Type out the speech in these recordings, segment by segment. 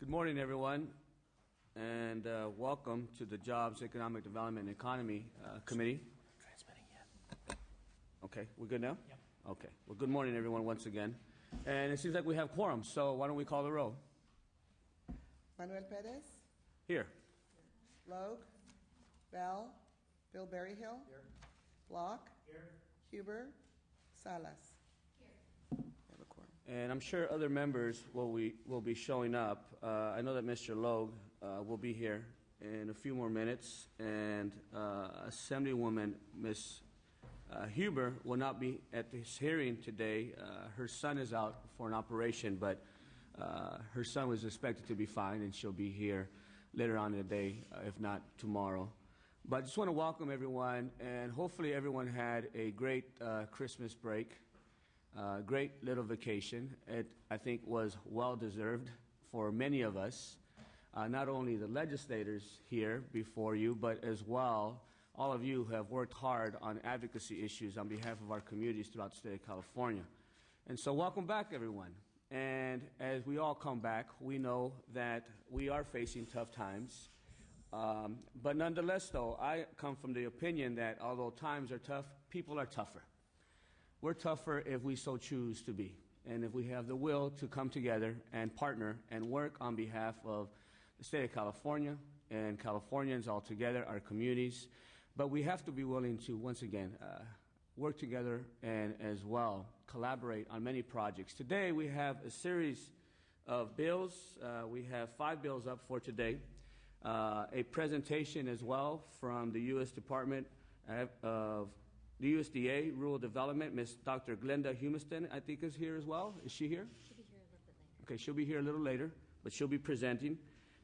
Good morning, everyone, and welcome to the Jobs, Economic Development, and Economy Committee. Transmitting yet? Okay, we're good now? Yep. Okay. Well, good morning, everyone, once again. And it seems like we have quorum, so why don't we call the roll? Manuel Perez, Here. Logue, Bell, Bill Berryhill, Here. Block, Here. Huber, Salas. Here. We have a quorum. And I'm sure other members will be showing up. I know that Mr. Logue will be here in a few more minutes, and Assemblywoman Ms. Huber will not be at this hearing today. Her son is out for an operation, but her son was expected to be fine, and she'll be here later on in the day, if not tomorrow. But I just want to welcome everyone, and hopefully everyone had a great Christmas break. Great little vacation. It, I think, was well-deserved for many of us, not only the legislators here before you, but as well all of you who have worked hard on advocacy issues on behalf of our communities throughout the state of California. And so welcome back, everyone. And as we all come back, we know that we are facing tough times. But nonetheless, though, I come from the opinion that although times are tough, people are tougher. We're tougher if we so choose to be, and if we have the will to come together and partner and work on behalf of the state of California and Californians all together, our communities. But we have to be willing to, once again, work together and as well collaborate on many projects. Today we have a series of bills. We have 5 bills up for today. A presentation as well from the U.S. Department of the USDA Rural Development. Ms. Dr. Glenda Humiston, I think, is here as well. Is she here? She'll be here a little bit later. Okay, she'll be here a little later, but she'll be presenting.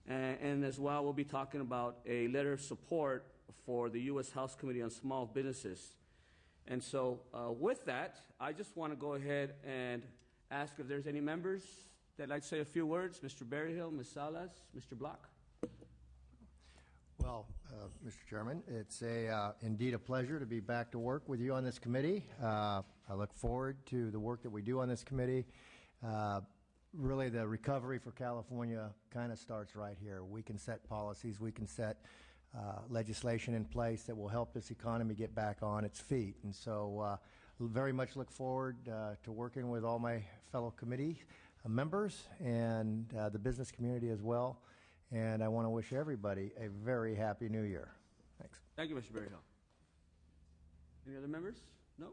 And as well, we'll be talking about a letter of support for the U.S. House Committee on Small Businesses. And so with that, I just want to go ahead and ask if there's any members that'd like to say a few words. Mr. Berryhill, Ms. Salas, Mr. Block. Well, Mr. Chairman, it's indeed a pleasure to be back to work with you on this committee. I look forward to the work that we do on this committee. Really, the recovery for California kind of starts right here. We can set policies, we can set legislation in place that will help this economy get back on its feet. And so very much look forward to working with all my fellow committee members and the business community as well. And I want to wish everybody a very happy new year. Thanks. Thank you, Mr. Berryhill. Any other members? No?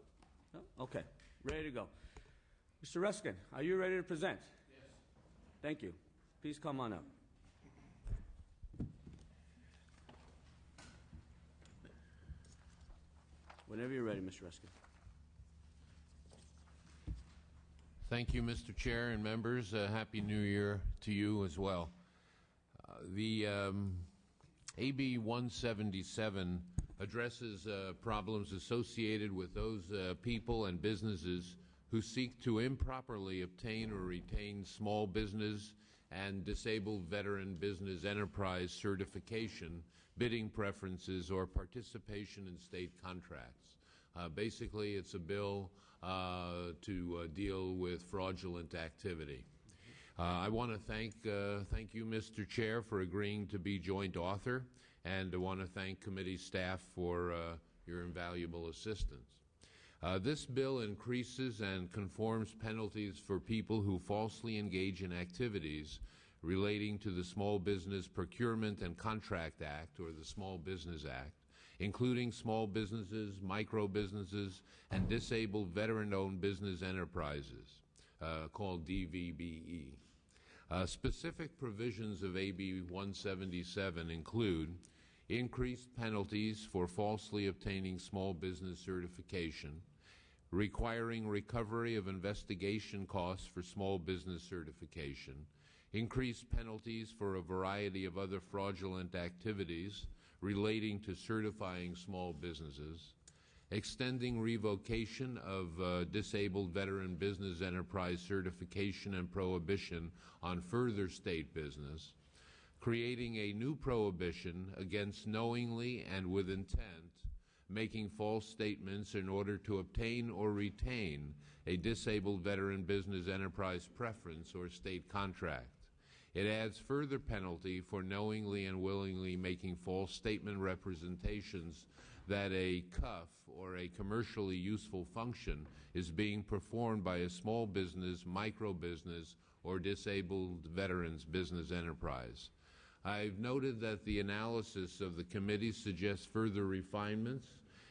No? Okay. Ready to go. Mr. Ruskin, are you ready to present? Yes. Thank you. Please come on up. Whenever you're ready, Mr. Ruskin. Thank you, Mr. Chair and members. Happy New Year to you as well. The AB 177 addresses problems associated with those people and businesses who seek to improperly obtain or retain small business and disabled veteran business enterprise certification, bidding preferences, or participation in state contracts. Basically, it's a bill to deal with fraudulent activity. I want to thank you, Mr. Chair, for agreeing to be joint author, and I want to thank committee staff for your invaluable assistance. This bill increases and conforms penalties for people who falsely engage in activities relating to the Small Business Procurement and Contract Act, or the Small Business Act, including small businesses, micro businesses, and disabled veteran-owned business enterprises, called DVBE. Specific provisions of AB 177 include increased penalties for falsely obtaining small business certification, requiring recovery of investigation costs for small business certification, increased penalties for a variety of other fraudulent activities relating to certifying small businesses, extending revocation of disabled veteran business enterprise certification and prohibition on further state business, creating a new prohibition against knowingly and with intent making false statements in order to obtain or retain a disabled veteran business enterprise preference or state contract, It adds further penalty for knowingly and willingly making false statement representations that a CUF, or a commercially useful function, is being performed by a small business, micro business, or disabled veterans business enterprise. I've noted that the analysis of the committee suggests further refinements,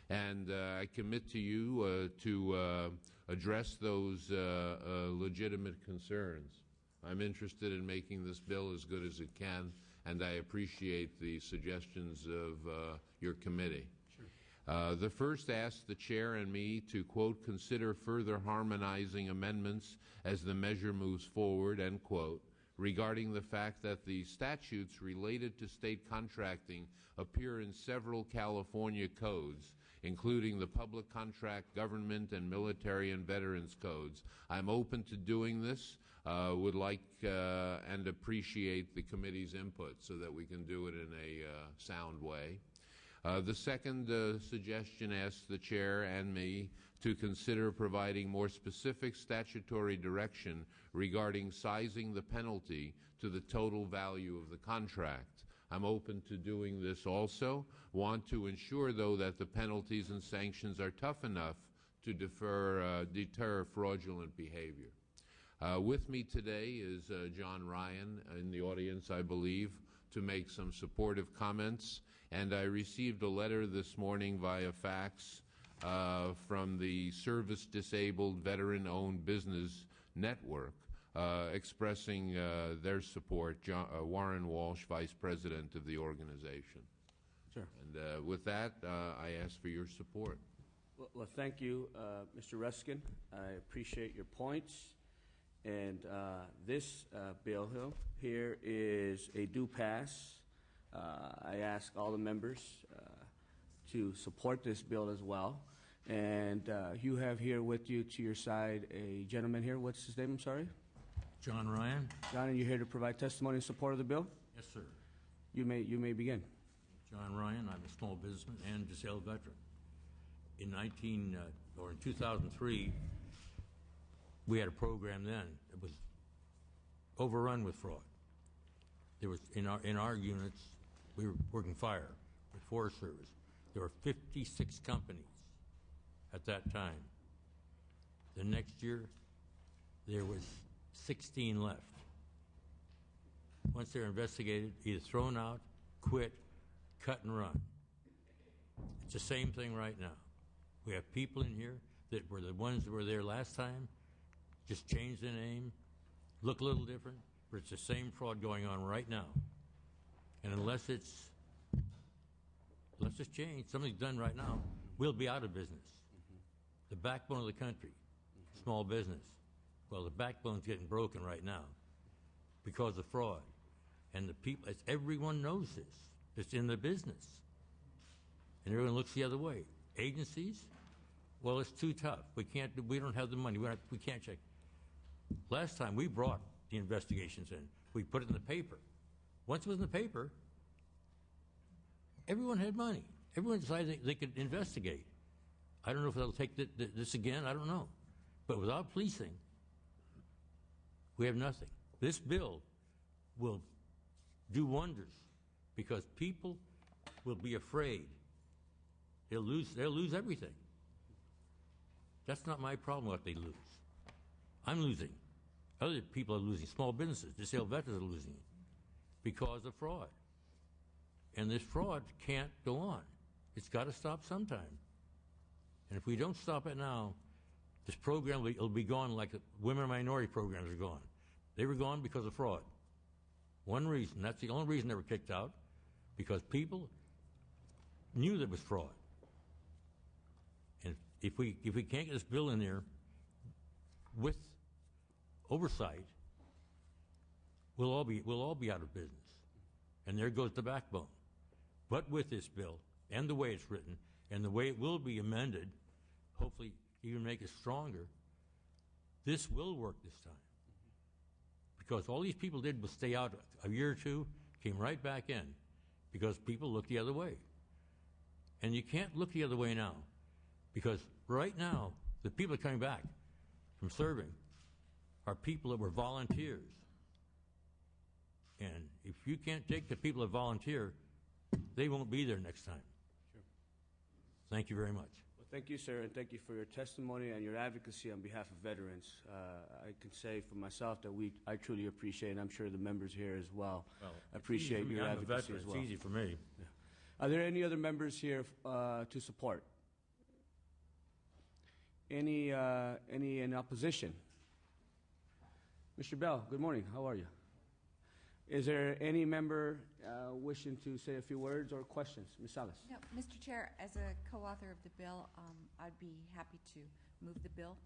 and I commit to you to address those legitimate concerns. I'm interested in making this bill as good as it can, and I appreciate the suggestions of your committee. The first asks the chair and me to, quote, consider further harmonizing amendments as the measure moves forward, end quote, regarding the fact that the statutes related to state contracting appear in several California codes, including the Public Contract, Government, and Military and Veterans Codes. I'm open to doing this, would like and appreciate the committee's input so that we can do it in a sound way. The second suggestion asks the chair and me to consider providing more specific statutory direction regarding sizing the penalty to the total value of the contract. I'm open to doing this also. Want to ensure, though, that the penalties and sanctions are tough enough to deter fraudulent behavior. With me today is John Ryan in the audience, I believe, to make some supportive comments. And I received a letter this morning via fax from the Service Disabled Veteran-Owned Business Network expressing their support. Warren Walsh, Vice President of the organization. Sure. And with that, I ask for your support. Well, thank you, Mr. Ruskin. I appreciate your points. And this bill here is a due pass. I ask all the members to support this bill as well. And you have here with you to your side a gentleman here. What's his name? I'm sorry? John Ryan? John, and you're here to provide testimony in support of the bill? Yes, sir. You may begin. John Ryan, I'm a small businessman and disabled veteran. In 2003, we had a program then that was overrun with fraud. There was in our units, we were working fire with Forest Service. There were 56 companies at that time. The next year, there was 16 left. Once they're investigated, either thrown out, quit, cut and run. It's the same thing right now. We have people in here that were the ones that were there last time, just changed the name, look a little different, but it's the same fraud going on right now. And unless it's changed, something's done right now, we'll be out of business. The backbone of the country, small business. Well, the backbone's getting broken right now because of fraud. And the people, everyone knows this. It's in the business. And everyone looks the other way. Agencies, well, it's too tough. We don't have the money. We can't check. Last time we brought the investigations in, we put it in the paper. Once it was in the paper, everyone had money. Everyone decided they could investigate. I don't know if they'll take this again. I don't know. But without policing, we have nothing. This bill will do wonders because people will be afraid. They'll lose everything. That's not my problem what they lose. I'm losing. Other people are losing. Small businesses, disabled veterans are losing because of fraud. And this fraud can't go on. It's got to stop sometime. And if we don't stop it now, this program will be gone like the women and minority programs are gone. They were gone because of fraud. One reason, that's the only reason they were kicked out, because people knew there was fraud. And if we can't get this bill in there with oversight, we'll all be out of business. And there goes the backbone. But with this bill and the way it's written and the way it will be amended, hopefully even make it stronger, this will work this time. Because all these people did was stay out a year or two, came right back in, because people look the other way. And you can't look the other way now, because right now, the people coming back from serving are people that were volunteers. And if you can't take the people that volunteer, they won't be there next time. Sure. Thank you very much. Well, thank you, sir, and thank you for your testimony and your advocacy on behalf of veterans. I can say for myself that I truly appreciate, and I'm sure the members here as well, appreciate your advocacy as well. It's easy for me. Are there any other members here to support? Any in opposition? Mr. Bell, good morning. How are you? Is there any member wishing to say a few words or questions? Ms. Salas? No, Mr. Chair, as a co-author of the bill, I'd be happy to move the bill.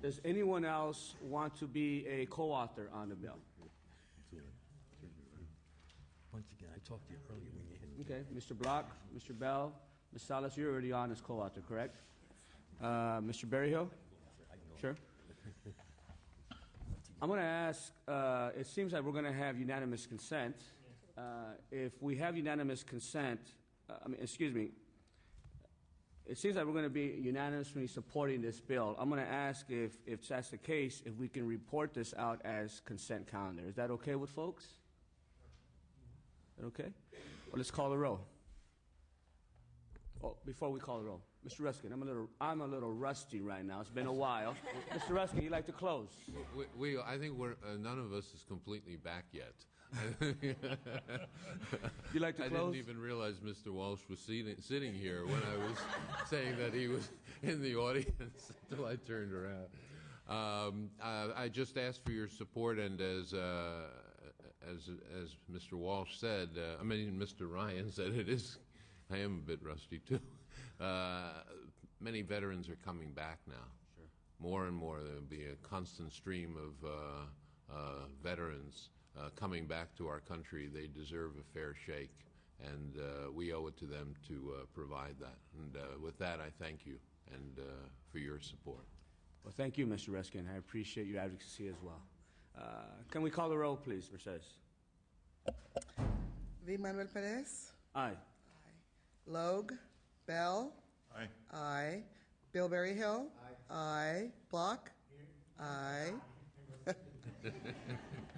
Does anyone else want to be a co-author on the bill? Once again, I talked to you earlier when you hit. Okay, Mr. Block, Mr. Bell, Ms. Salas, you're already on as co-author, correct? Mr. Berryhill? Sure. I'm going to ask, it seems like we're going to have unanimous consent. If we have unanimous consent, it seems like we're going to be unanimously supporting this bill. I'm going to ask if that's the case, if we can report this out as consent calendar. Is that okay with folks? Is that okay? Well, let's call the roll. Oh, before we call the roll, Mr. Ruskin, I'm a little rusty right now. It's been a while. Mr. Ruskin, you'd like to close? I think none of us is completely back yet. You like to I close? didn't even realize Mr. Walsh was sitting here when I was saying that he was in the audience until I turned around. I just asked for your support, and as Mr. Walsh said, Mr. Ryan said, I am a bit rusty too. Many veterans are coming back now. Sure. More and more, there'll be a constant stream of veterans coming back to our country. They deserve a fair shake, and we owe it to them to provide that. And with that, I thank you and for your support. Well, thank you, Mr. Ruskin. I appreciate your advocacy as well. Can we call the roll, please, Mercedes? V. Manuel Perez. Aye. Logue. Bell. Aye. Aye. Bill Berryhill. Aye. Block. Aye.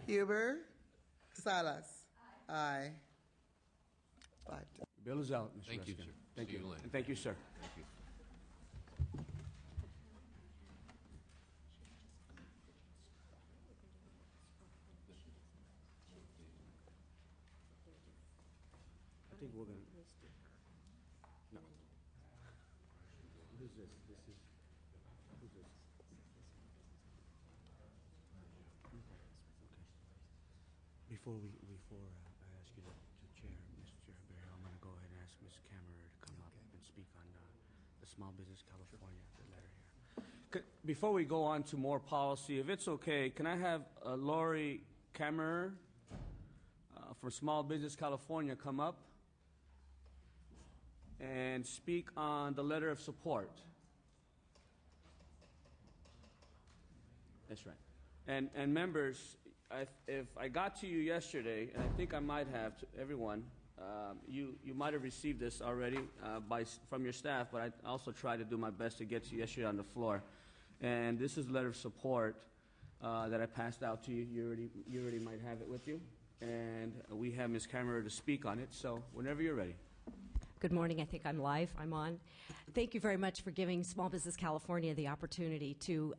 Huber. Salas. Aye. 5-0. Bill is out, Mr. Thank you, Ruskin. sir. Thank See you. you later. And thank you, sir. Thank you. I think we're going to... No. Who's this? Who's this? Before I ask you to chair, Mr. Berryhill, I'm going to go ahead and ask Ms. Kammerer to come up and speak on the Small Business California, the letter here. Before we go on to more policy, if it's okay, can I have Lori Kammerer for Small Business California come up and speak on the letter of support? That's right. And members, if I got to you yesterday, and I think I might have to everyone, you might have received this already from your staff, but I also tried to do my best to get to you yesterday on the floor. And this is a letter of support that I passed out to you. You already might have it with you. And we have Ms. Kammerer to speak on it, so whenever you're ready. Good morning. I think I'm live. I'm on. Thank you very much for giving Small Business California the opportunity to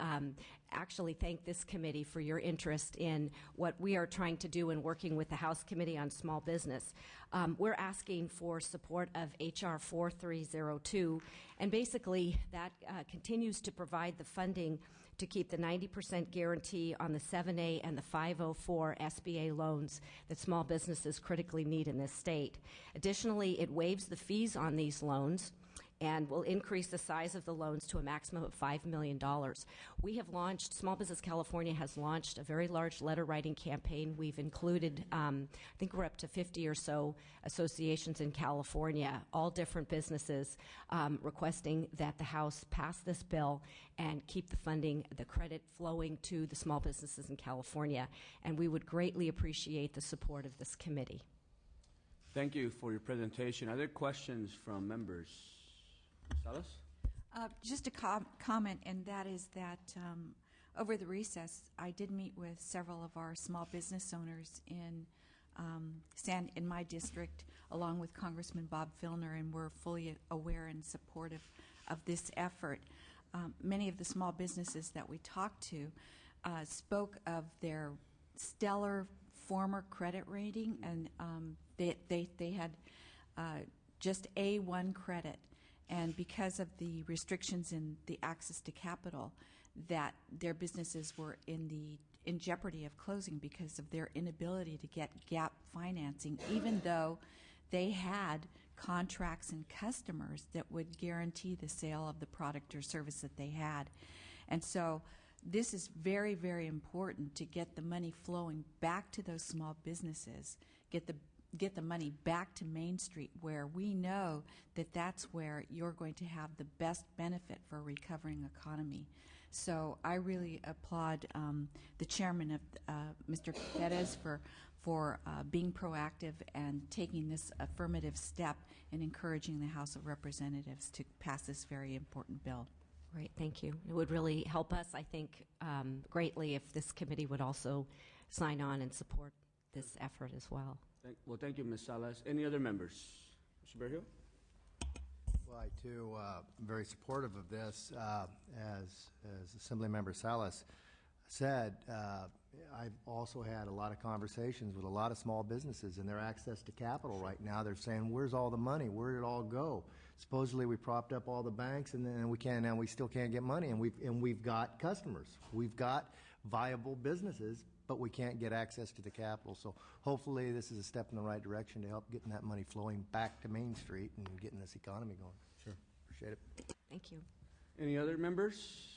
actually thank this committee for your interest in what we are trying to do in working with the House Committee on Small Business. We're asking for support of H.R. 4302, and basically that continues to provide the funding to keep the 90% guarantee on the 7A and the 504 SBA loans that small businesses critically need in this state. Additionally, it waives the fees on these loans and will increase the size of the loans to a maximum of $5 million. We have launched, Small Business California has launched a very large letter writing campaign. We've included, I think we're up to 50 or so associations in California, all different businesses, requesting that the House pass this bill and keep the funding, the credit flowing to the small businesses in California. And we would greatly appreciate the support of this committee. Thank you for your presentation. Are there questions from members? Salas? Just a comment, and that is that over the recess, I did meet with several of our small business owners in my district, along with Congressman Bob Filner, and we're fully aware and supportive of this effort. Many of the small businesses that we talked to spoke of their stellar former credit rating, and they had just A1 credit, and because of the restrictions in the access to capital, that their businesses were in jeopardy of closing because of their inability to get gap financing, even though they had contracts and customers that would guarantee the sale of the product or service that they had. And so this is very, very important to get the money flowing back to those small businesses, get the money back to Main Street, where we know that that's where you're going to have the best benefit for a recovering economy. So I really applaud the chairman, Mr. Perez, for being proactive and taking this affirmative step and encouraging the House of Representatives to pass this very important bill. Great, thank you. It would really help us, I think, greatly if this committee would also sign on and support this effort as well. Well, thank you, Ms. Salas. Any other members? Mr. Berrio? Well, I too am very supportive of this. As Assemblymember Salas said, I've also had a lot of conversations with a lot of small businesses and their access to capital right now. They're saying, where's all the money? Where did it all go? Supposedly we propped up all the banks, and then we still can't get money, and we've got customers. We've got viable businesses, but we can't get access to the capital. So hopefully this is a step in the right direction to help getting that money flowing back to Main Street and getting this economy going. Sure. Appreciate it. Thank you. Any other members?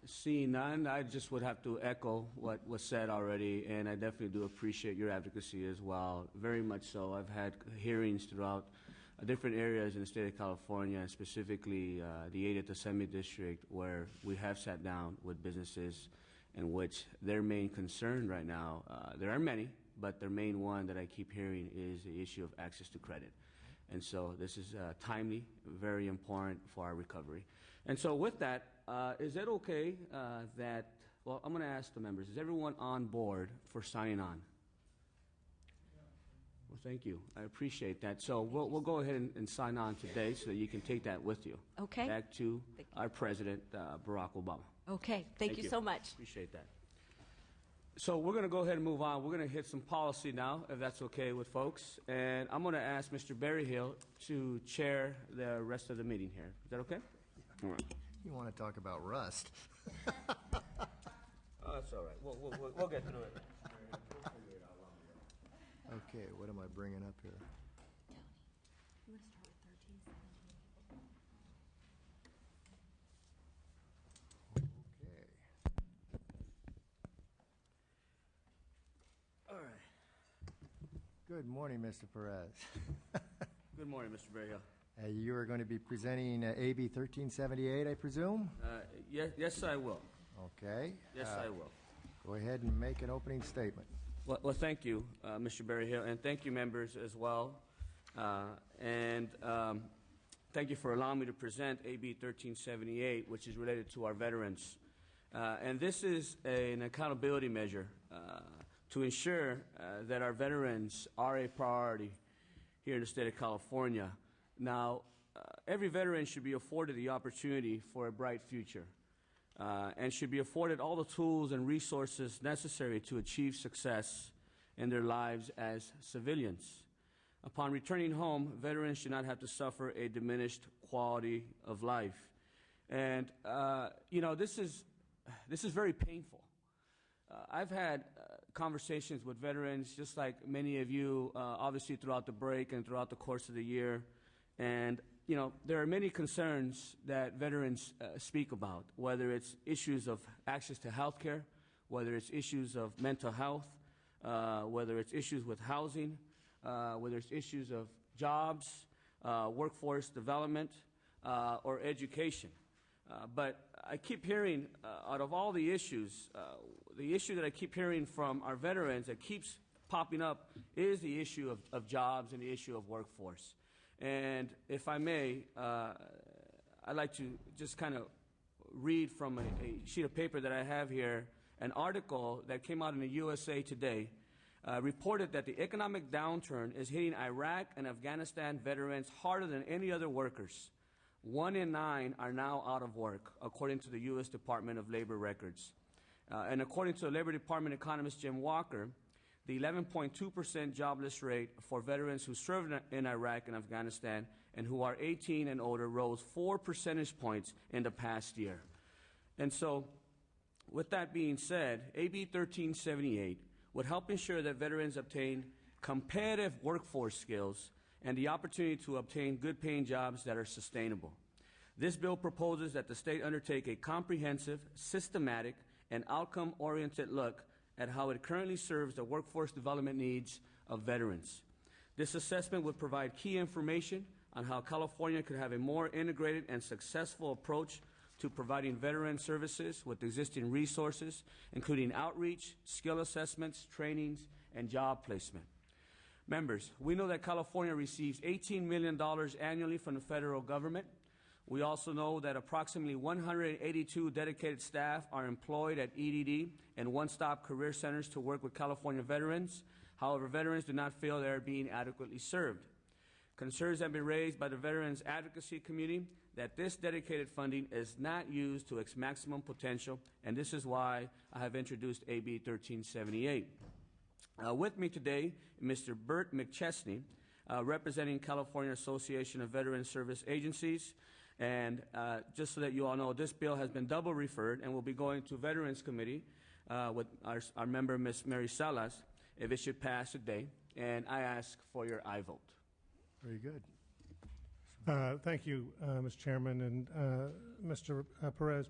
Seeing none, I just would have to echo what was said already, and I definitely do appreciate your advocacy as well, very much so. I've had hearings throughout different areas in the state of California, specifically the 80th Assembly District, where we have sat down with businesses in which their main concern right now, there are many, but their main one that I keep hearing is the issue of access to credit. And so this is timely, very important for our recovery. And so with that, is it okay well, I'm going to ask the members, is everyone on board for signing on? Well, thank you. I appreciate that. So we'll go ahead and sign on today so that you can take that with you. Okay. Back to our President, Barack Obama. Okay, thank you so much. Appreciate that. So we're going to go ahead and move on. We're going to hit some policy now, if that's okay with folks. And I'm going to ask Mr. Berryhill to chair the rest of the meeting here. Is that okay? All right. You want to talk about rust? Oh, that's all right. We'll get through it. Okay, what am I bringing up here? Okay. All right. Good morning, Mr. Perez. Good morning, Mr. Berryhill. You are going to be presenting AB 1378, I presume? Yes, I will. Okay. Yes, I will. Go ahead and make an opening statement. Well, thank you, Mr. Berryhill, and thank you, members, as well. Thank you for allowing me to present AB 1378, which is related to our veterans. And this is an accountability measure to ensure that our veterans are a priority here in the state of California. Now, every veteran should be afforded the opportunity for a bright future and should be afforded all the tools and resources necessary to achieve success in their lives as civilians. Upon returning home, veterans should not have to suffer a diminished quality of life. And, this is very painful. I've had conversations with veterans, just like many of you, obviously throughout the break and throughout the course of the year. And, there are many concerns that veterans speak about, whether it's issues of access to health care, whether it's issues of mental health, whether it's issues with housing, whether it's issues of jobs, workforce development, or education. But I keep hearing, out of all the issues, the issue that I keep hearing from our veterans that keeps popping up is the issue of jobs and the issue of workforce. And if I may, I'd like to just kind of read from a sheet of paper that I have here, an article that came out in the USA Today reported that the economic downturn is hitting Iraq and Afghanistan veterans harder than any other workers. 1 in 9 are now out of work, according to the U.S. Department of Labor records. And according to the Labor Department economist Jim Walker, the 11.2% jobless rate for veterans who served in Iraq and Afghanistan and who are 18 and older rose 4 percentage points in the past year. And so, with that being said, AB 1378 would help ensure that veterans obtain competitive workforce skills and the opportunity to obtain good-paying jobs that are sustainable. This bill proposes that the state undertake a comprehensive, systematic, and outcome-oriented look at how it currently serves the workforce development needs of veterans. This assessment would provide key information on how California could have a more integrated and successful approach to providing veteran services with existing resources, including outreach, skill assessments, trainings, and job placement. Members, we know that California receives $18 million annually from the federal government. We also know that approximately 182 dedicated staff are employed at EDD and one-stop career centers to work with California veterans. However, veterans do not feel they are being adequately served. Concerns have been raised by the Veterans Advocacy Committee that this dedicated funding is not used to its maximum potential, and this is why I have introduced AB 1378. With me today, Mr. Burt McChesney, representing California Association of Veteran Service Agencies. And just so that you all know, this bill has been double referred and will be going to Veterans Committee with our member, Ms. Mary Salas, if it should pass today. And I ask for your aye vote. Very good. Thank you, Mr. Chairman and Mr. Perez.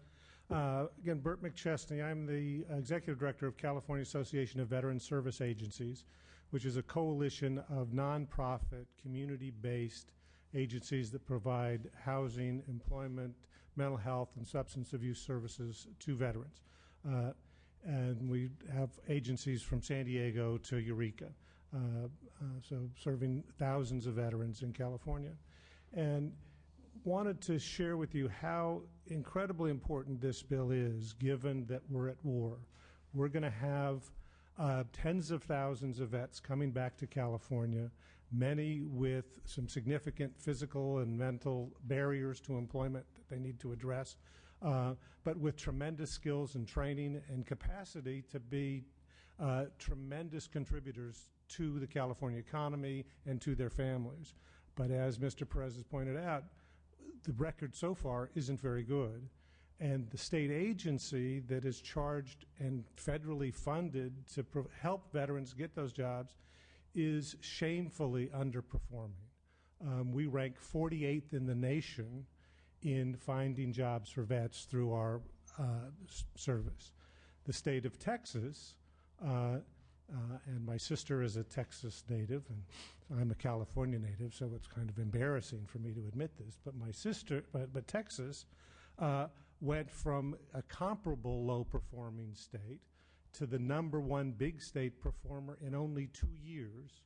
Again, Burt McChesney. I'm the Executive Director of California Association of Veteran Service Agencies, which is a coalition of nonprofit, community-based agencies that provide housing, employment, mental health, and substance abuse services to veterans. And we have agencies from San Diego to Eureka, so serving thousands of veterans in California. And wanted to share with you how incredibly important this bill is, given that we're at war. We're going to have tens of thousands of vets coming back to California, many with some significant physical and mental barriers to employment that they need to address, but with tremendous skills and training and capacity to be tremendous contributors to the California economy and to their families. But as Mr. Perez has pointed out, the record so far isn't very good. And the state agency that is charged and federally funded to help veterans get those jobs is shamefully underperforming. We rank 48th in the nation in finding jobs for vets through our service. The state of Texas, and my sister is a Texas native, and I'm a California native, so it's kind of embarrassing for me to admit this, but my sister, but Texas went from a comparable low-performing state to the #1 big state performer in only 2 years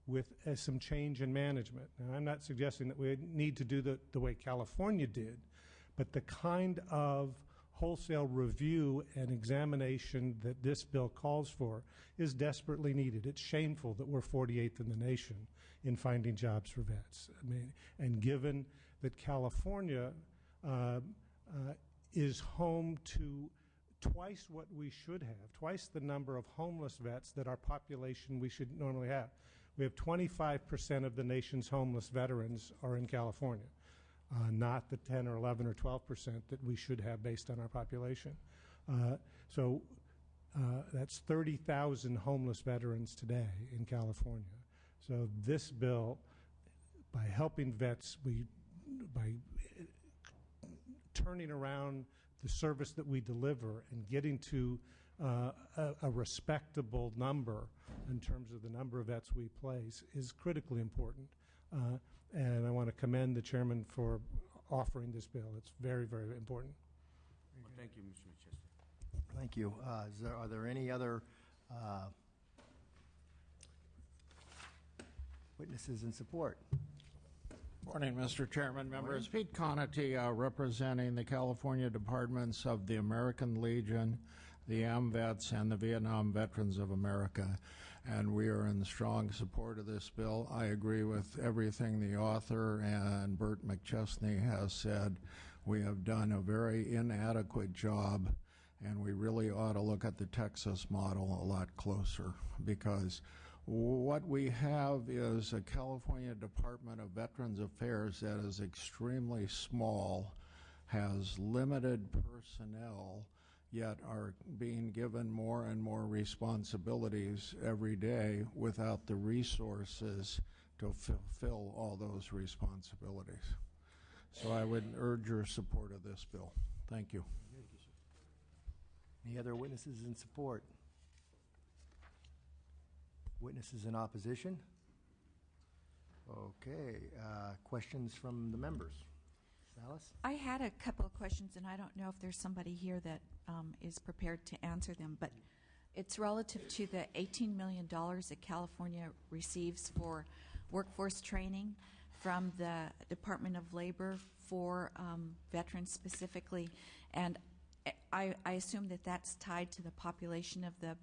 with some change in management. Now, I'm not suggesting that we need to do the way California did, but the kind of wholesale review and examination that this bill calls for is desperately needed. It's shameful that we're 48th in the nation in finding jobs for vets. I mean, and given that California is home to twice what we should have, twice the number of homeless vets that our population we should normally have. We have 25% of the nation's homeless veterans are in California, not the 10 or 11 or 12% that we should have based on our population. So that's 30,000 homeless veterans today in California. So this bill, by helping vets, by turning around the service that we deliver and getting to a respectable number in terms of the number of vets we place is critically important. And I want to commend the chairman for offering this bill. It's very, very important. Well, thank you, Mr. McChesney. Thank you. Are there any other witnesses in support? Morning, Mr. Chairman, members. Pete Conity, representing the California Departments of the American Legion, the AMVETS, and the Vietnam Veterans of America. And we are in strong support of this bill. I agree with everything the author and Burt McChesney has said. We have done a very inadequate job, and we really ought to look at the Texas model a lot closer, because what we have is a California Department of Veterans Affairs that is extremely small, has limited personnel, yet are being given more and more responsibilities every day without the resources to fulfill all those responsibilities. So I would urge your support of this bill. Thank you. Any other witnesses in support? Witnesses in opposition? Okay, questions from the members? Alice? I had a couple of questions, and I don't know if there's somebody here that is prepared to answer them, but it's relative to the $18 million that California receives for workforce training from the Department of Labor for veterans specifically, and I assume that that's tied to the population of the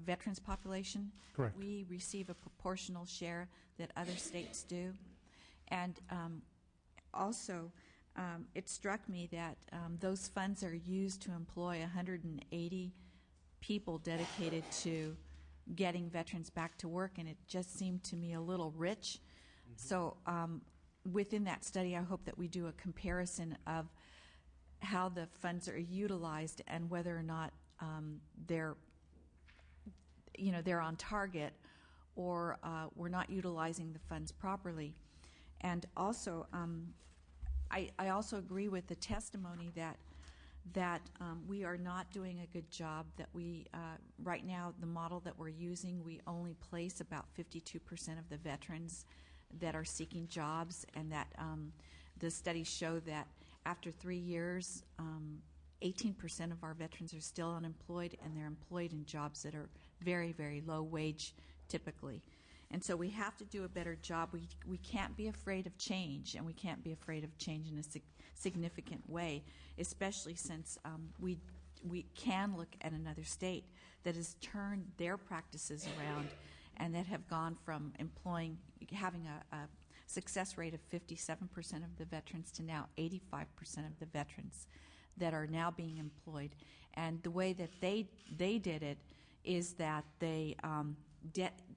veterans population. Correct. We receive a proportional share that other states do, and also it struck me that those funds are used to employ 180 people dedicated to getting veterans back to work, and it just seemed to me a little rich. So within that study, I hope that we do a comparison of how the funds are utilized and whether or not they're on target, or we're not utilizing the funds properly. And also, I also agree with the testimony that we are not doing a good job, that we, right now, the model that we're using, we only place about 52% of the veterans that are seeking jobs, and that the studies show that after 3 years, 18% of our veterans are still unemployed, and they're employed in jobs that are very, very low wage typically. And so we have to do a better job. We can't be afraid of change, and we can't be afraid of change in a significant way, especially since we can look at another state that has turned their practices around and that have gone from having a success rate of 57% of the veterans to now 85% of the veterans that are now being employed. And the way that they did it is that they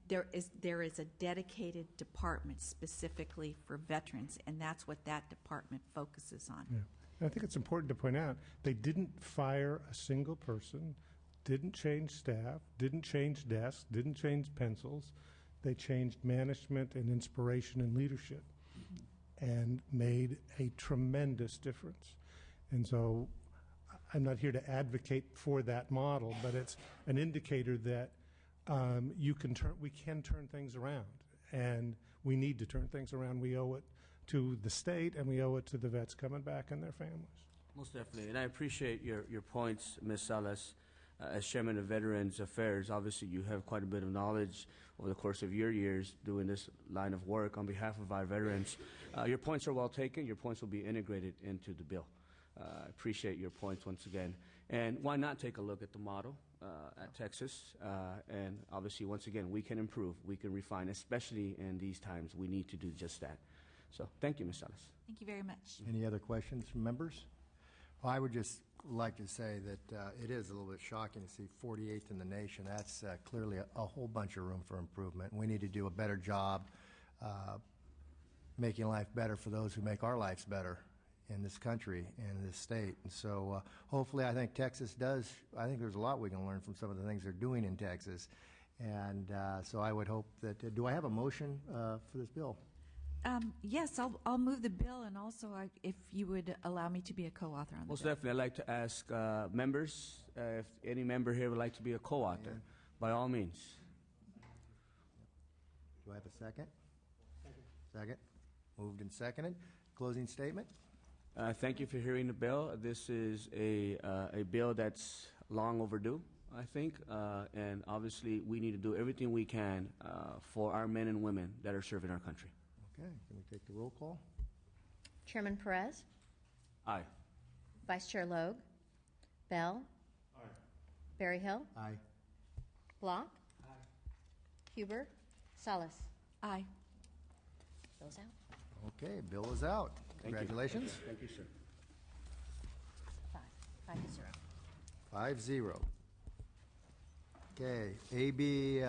there is a dedicated department specifically for veterans, and that's what that department focuses on. Yeah. And I think it's important to point out they didn't fire a single person, didn't change staff, didn't change desks, didn't change pencils. They changed management and inspiration and leadership, and made a tremendous difference. And so I'm not here to advocate for that model, but it's an indicator that we can turn things around, and we need to turn things around. We owe it to the state, and we owe it to the vets coming back and their families. Most definitely, and I appreciate your points, Ms. Salas. As Chairman of Veterans Affairs, obviously you have quite a bit of knowledge over the course of your years doing this line of work on behalf of our veterans. Your points are well taken. Your points will be integrated into the bill. I appreciate your points once again. And why not take a look at the model at Texas? And obviously, once again, we can improve, we can refine, especially in these times. We need to do just that. So thank you, Ms. Salas. Thank you very much. Any other questions from members? Well, I would just like to say that it is a little bit shocking to see 48th in the nation. That's clearly a whole bunch of room for improvement. We need to do a better job making life better for those who make our lives better in this country and in this state. And so hopefully, I think Texas does. I think there's a lot we can learn from some of the things they're doing in Texas. And so I would hope that, do I have a motion for this bill? Yes, I'll move the bill, and also if you would allow me to be a co-author on the Most bill. definitely, I'd like to ask members if any member here would like to be a co-author. By all means. Do I have a second? Second. Moved and seconded. Closing statement. Thank you for hearing the bill. This is a bill that's long overdue, I think, and obviously we need to do everything we can for our men and women that are serving our country. Okay, can we take the roll call? Chairman Perez, Aye. Vice Chair Logue, Bell. Aye. Berryhill, Aye. Block. Aye. Huber, Salas. Aye. Bill's out. Okay, bill is out. Thank you. Congratulations. Thank you, sir. 5-0. 5-0. Okay, AB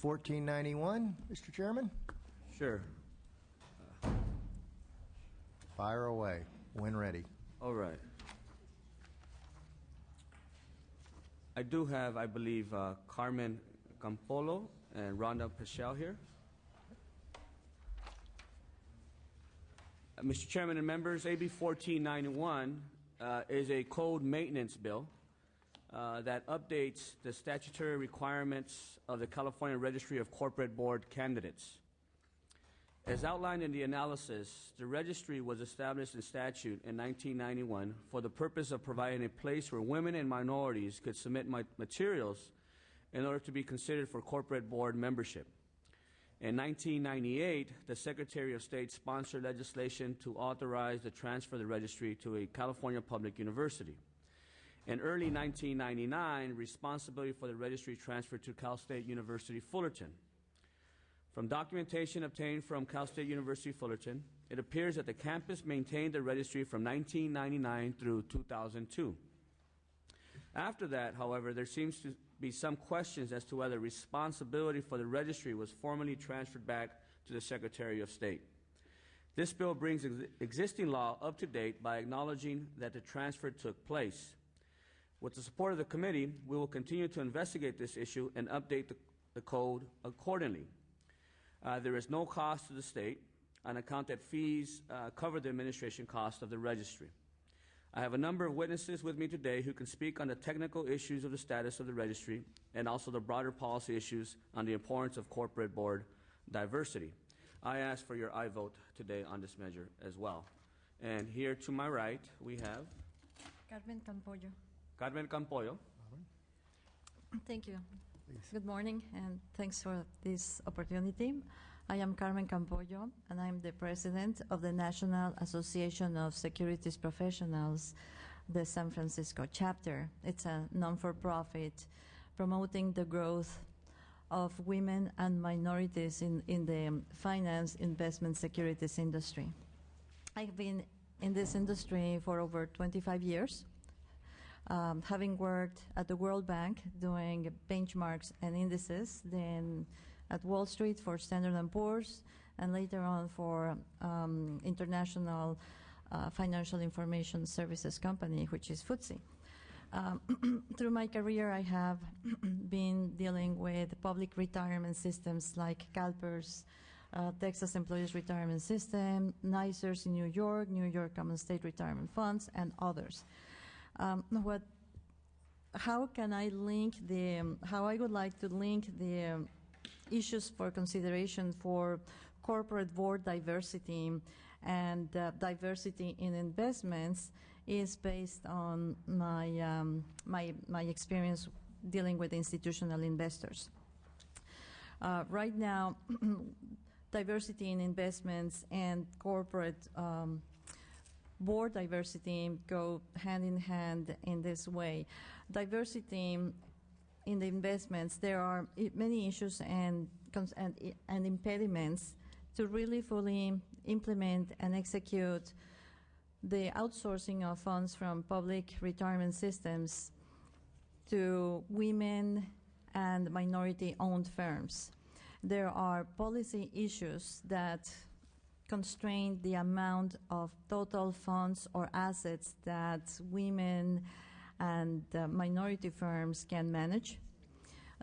1491, Mr. Chairman, Sure. fire away, when ready. All right. I do have, I believe, Carmen Campolo and Rhonda Pichel here. Mr. Chairman and members, AB 1491 is a code maintenance bill that updates the statutory requirements of the California Registry of Corporate Board Candidates. As outlined in the analysis, the registry was established in statute in 1991 for the purpose of providing a place where women and minorities could submit materials in order to be considered for corporate board membership. In 1998, the Secretary of State sponsored legislation to authorize the transfer of the registry to a California public university. In early 1999, responsibility for the registry transferred to Cal State University Fullerton. From documentation obtained from Cal State University Fullerton, it appears that the campus maintained the registry from 1999 through 2002. After that, however, there seems to be some questions as to whether responsibility for the registry was formally transferred back to the Secretary of State. This bill brings existing law up to date by acknowledging that the transfer took place. With the support of the committee, we will continue to investigate this issue and update the code accordingly. There is no cost to the state on account that fees cover the administration cost of the registry. I have a number of witnesses with me today who can speak on the technical issues of the status of the registry and also the broader policy issues on the importance of corporate board diversity. I ask for your aye vote today on this measure as well. And here to my right, we have Carmen Campollo. Carmen Campollo. Thank you. Good morning, and thanks for this opportunity. I am Carmen Campollo, and I'm the president of the National Association of Securities Professionals, the San Francisco chapter. It's a non-for-profit promoting the growth of women and minorities in the finance, investment, securities industry. I've been in this industry for over 25 years. Having worked at the World Bank doing benchmarks and indices, then at Wall Street for Standard & Poor's, and later on for International Financial Information Services Company, which is FTSE. Through my career, I have been dealing with public retirement systems like CalPERS, Texas Employees Retirement System, NYSERS in New York Common State Retirement Funds, and others. How can I link how I would like to link the issues for consideration for corporate board diversity and diversity in investments is based on my experience dealing with institutional investors. Right now, diversity in investments and corporate board diversity go hand in hand in this way. Diversity in the investments, there are many issues and impediments to really fully implement and execute the outsourcing of funds from public retirement systems to women and minority-owned firms. There are policy issues that constrain the amount of total funds or assets that women and minority firms can manage.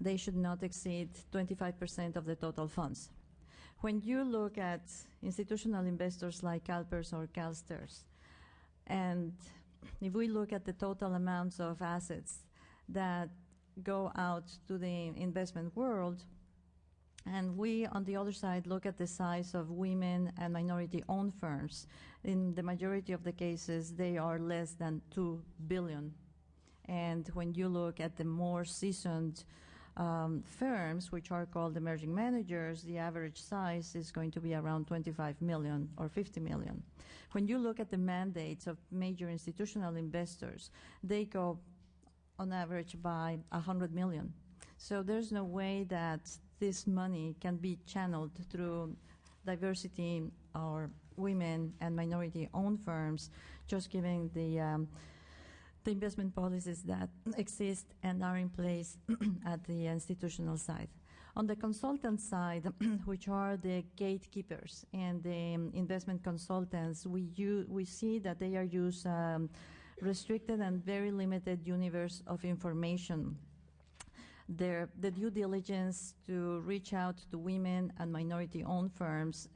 They should not exceed 25% of the total funds. When you look at institutional investors like CalPERS or CalSTRS, and if we look at the total amounts of assets that go out to the investment world, and we, on the other side, look at the size of women and minority-owned firms, in the majority of the cases, they are less than $2 billion. And when you look at the more seasoned firms, which are called emerging managers, the average size is going to be around 25 million or 50 million. When you look at the mandates of major institutional investors, they go on average by 100 million. So there's no way that this money can be channeled through diversity or women and minority-owned firms, just giving the investment policies that exist and are in place at the institutional side. On the consultant side, which are the gatekeepers and the investment consultants, we see that they are used restricted and very limited universe of information. The due diligence to reach out to women and minority-owned firms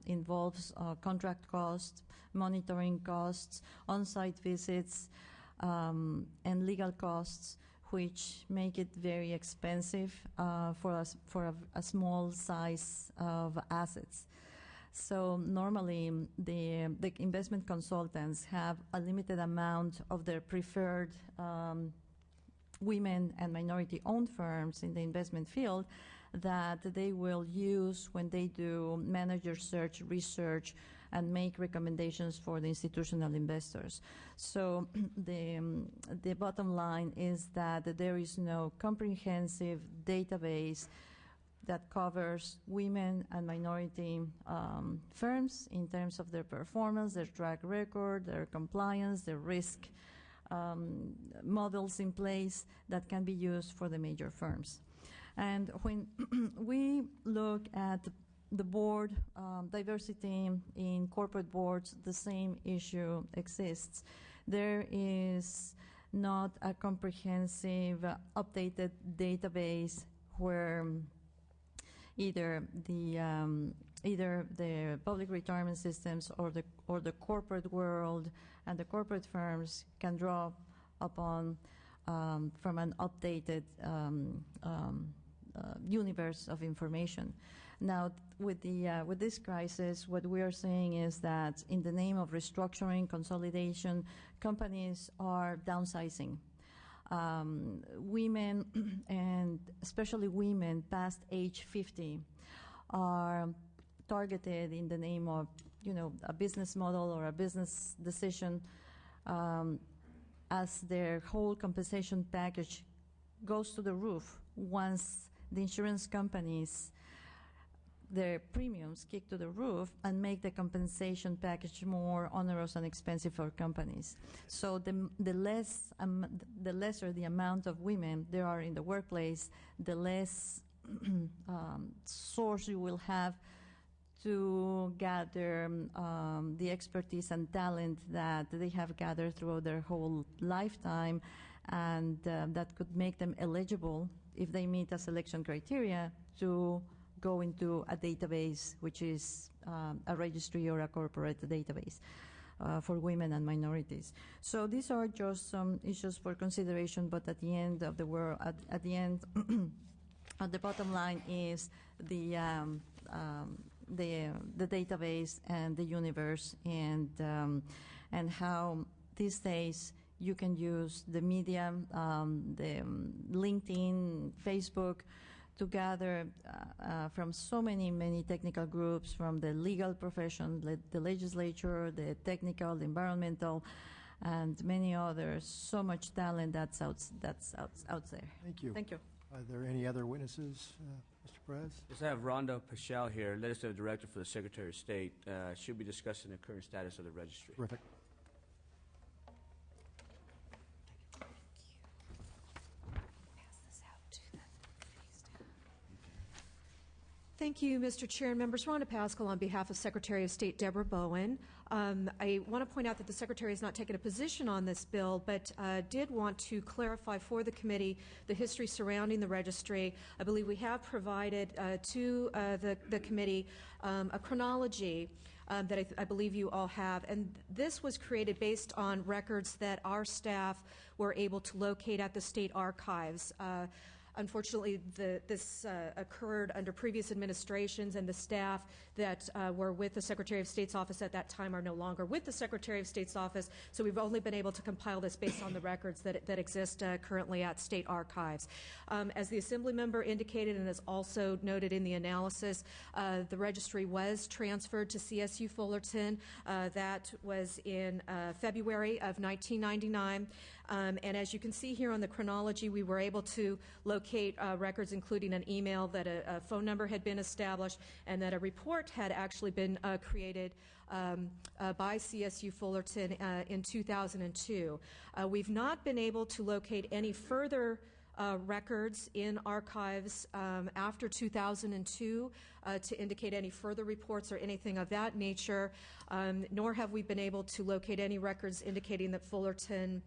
involves contract costs, monitoring costs, on-site visits, and legal costs, which make it very expensive for a small size of assets. So normally, the investment consultants have a limited amount of their preferred women and minority-owned firms in the investment field that they will use when they do manager search, research, and make recommendations for the institutional investors. So the bottom line is that there is no comprehensive database that covers women and minority firms in terms of their performance, their track record, their compliance, their risk models in place that can be used for the major firms. And when we look at the board diversity in corporate boards, the same issue exists. There is not a comprehensive updated database where either the public retirement systems or the corporate world and the corporate firms can draw upon from an updated universe of information. Now, with this crisis, what we are saying is that in the name of restructuring, consolidation, companies are downsizing. Women, and especially women past age 50, are targeted in the name of, a business model or a business decision, as their whole compensation package goes to the roof once the insurance companies, their premiums kick to the roof and make the compensation package more onerous and expensive for companies. So the lesser the amount of women there are in the workplace, the less source you will have to gather the expertise and talent that they have gathered throughout their whole lifetime, and that could make them eligible, if they meet a selection criteria, to go into a database, which is a registry or a corporate database for women and minorities. So these are just some issues for consideration, but at the end of the world, at the end, the bottom line is the database and the universe, and how these days you can use the media, the LinkedIn, Facebook, to gather from so many technical groups, from the legal profession, the legislature, the technical, the environmental, and many others. So much talent that's out there. Thank you. Thank you. Are there any other witnesses, Mr. Perez? Just have Rhonda Paschal here, Legislative Director for the Secretary of State. She'll be discussing the current status of the registry. Terrific. Thank you, Mr. Chair and members. Rhonda Paschal on behalf of Secretary of State Deborah Bowen. I want to point out that the Secretary has not taken a position on this bill, but did want to clarify for the committee the history surrounding the registry. I believe we have provided to the committee a chronology that I believe you all have. And this was created based on records that our staff were able to locate at the state archives. Unfortunately, this occurred under previous administrations, and the staff that were with the Secretary of State's office at that time are no longer with the Secretary of State's office, so we've only been able to compile this based on the records that exist currently at State Archives. As the Assembly member indicated and is also noted in the analysis, the registry was transferred to CSU Fullerton. That was in February of 1999. And as you can see here on the chronology, we were able to locate records including an email that a phone number had been established and that a report had actually been created by CSU Fullerton in 2002. We've not been able to locate any further records in archives after 2002 to indicate any further reports or anything of that nature, nor have we been able to locate any records indicating that Fullerton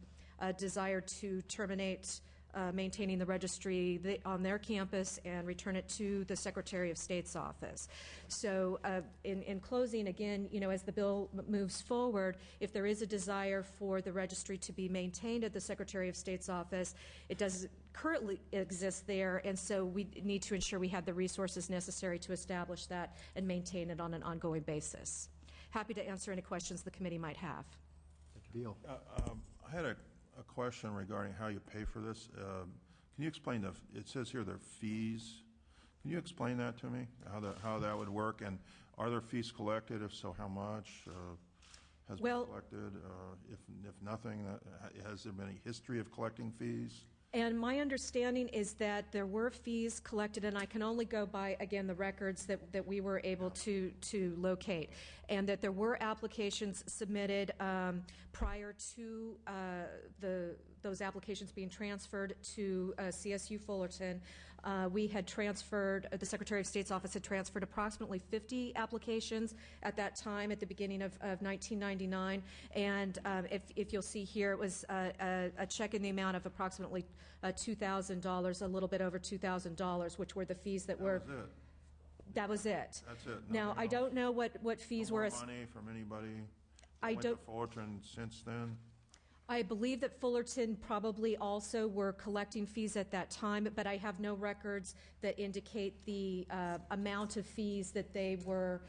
desired to terminate maintaining the registry on their campus and return it to the Secretary of State's office. So in closing, again, as the bill moves forward, if there is a desire for the registry to be maintained at the Secretary of State's office, it doesn't currently exist there, and so we need to ensure we have the resources necessary to establish that and maintain it on an ongoing basis. Happy to answer any questions the committee might have. Deal. I had a question regarding how you pay for this. Can you explain it says here there are fees. Can you explain that to me, how that would work? And are there fees collected? If so, how much has been collected? If nothing, has there been any history of collecting fees? And my understanding is that there were fees collected, and I can only go by, again, the records that we were able to locate, and that there were applications submitted prior to those applications being transferred to CSU Fullerton. We had transferred, the Secretary of State's office had transferred approximately 50 applications at that time at the beginning of 1999. And if you'll see here, it was a check in the amount of approximately $2,000, a little bit over $2,000, which were the fees that were. That was it. That's it. Now, I don't know what fees were. Money from anybody? I don't. Went to Fullerton since then? I believe that Fullerton probably also were collecting fees at that time, but I have no records that indicate the amount of fees that they were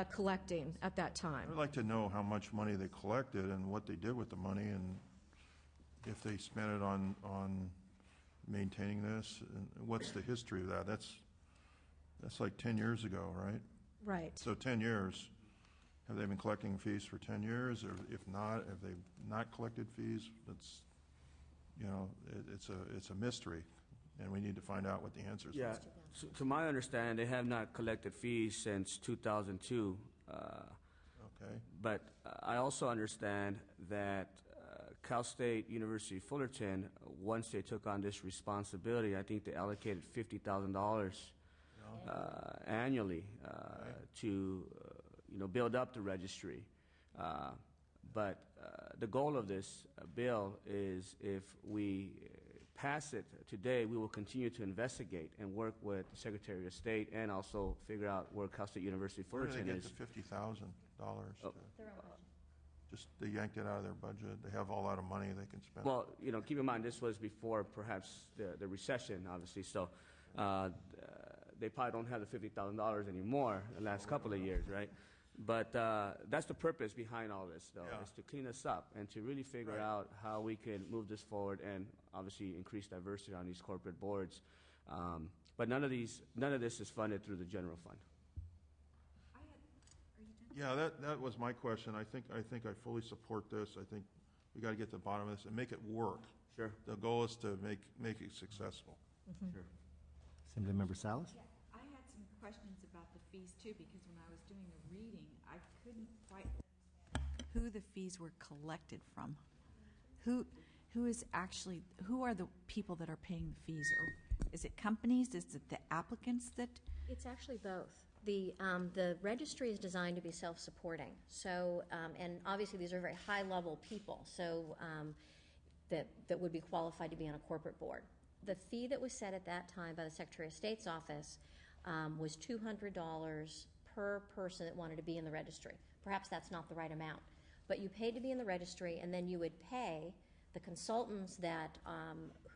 collecting at that time. I'd like to know how much money they collected and what they did with the money, and if they spent it on maintaining this, and what's the history of that? That's like 10 years ago, right? Right. So 10 years. Have they been collecting fees for 10 years? Or if not, have they not collected fees? That's, it's a mystery, and we need to find out what the answers are. Yeah, so, to my understanding, they have not collected fees since 2002. Okay. But I also understand that Cal State University Fullerton, once they took on this responsibility, I think they allocated $50,000 annually to build up the registry. But the goal of this bill is, if we pass it today, we will continue to investigate and work with the Secretary of State and also figure out where Cal State University Fullerton is. Where did they get the $50,000? Just they yanked it out of their budget. They have a lot of money they can spend. Well, keep in mind this was before perhaps the recession, obviously. So they probably don't have the $50,000 anymore the last couple of years, right? But that's the purpose behind all this, though, is to clean us up and to really figure out how we can move this forward and obviously increase diversity on these corporate boards. But none of this is funded through the general fund. Yeah, that was my question. I think I fully support this. I think we got to get to the bottom of this and make it work. Sure. The goal is to make it successful. Mm-hmm. Sure. Assemblymember Salas? Yeah, I had some questions about the fees too, because when I was doing a reading, I couldn't quite understand who the fees were collected from. Who are the people that are paying the fees? Or is it companies? Is it the applicants that? It's actually both. The registry is designed to be self-supporting. So, and obviously these are very high-level people, so that would be qualified to be on a corporate board. The fee that was set at that time by the Secretary of State's office was $200 per person that wanted to be in the registry. Perhaps that's not the right amount, but you paid to be in the registry, and then you would pay the consultants that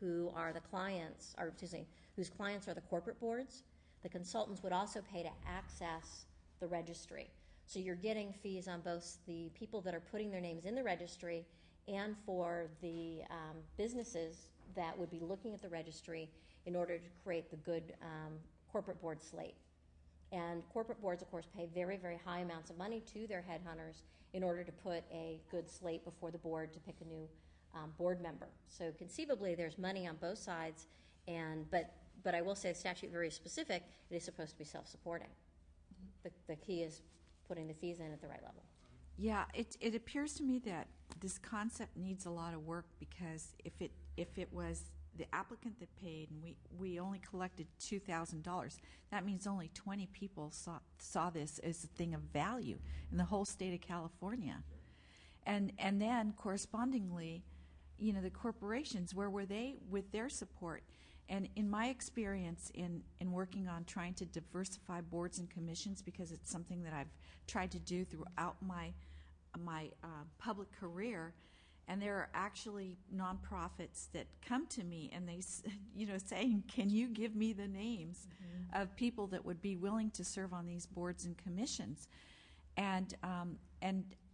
who are the clients, or excuse me, whose clients are the corporate boards. The consultants would also pay to access the registry. So you're getting fees on both the people that are putting their names in the registry and for the businesses that would be looking at the registry in order to create the good corporate board slate. And corporate boards, of course, pay very, very high amounts of money to their headhunters in order to put a good slate before the board to pick a new board member. So conceivably, there's money on both sides, but I will say the statute very specific. It is supposed to be self-supporting. The key is putting the fees in at the right level. Yeah, it appears to me that this concept needs a lot of work, because if it was the applicant that paid and we only collected $2,000, that means only 20 people saw this as a thing of value in the whole state of California. And then correspondingly, the corporations, where were they with their support? And in my experience in working on trying to diversify boards and commissions, because it's something that I've tried to do throughout my public career, and there are actually nonprofits that come to me and they, saying, "Can you give me the names of people that would be willing to serve on these boards and commissions?" And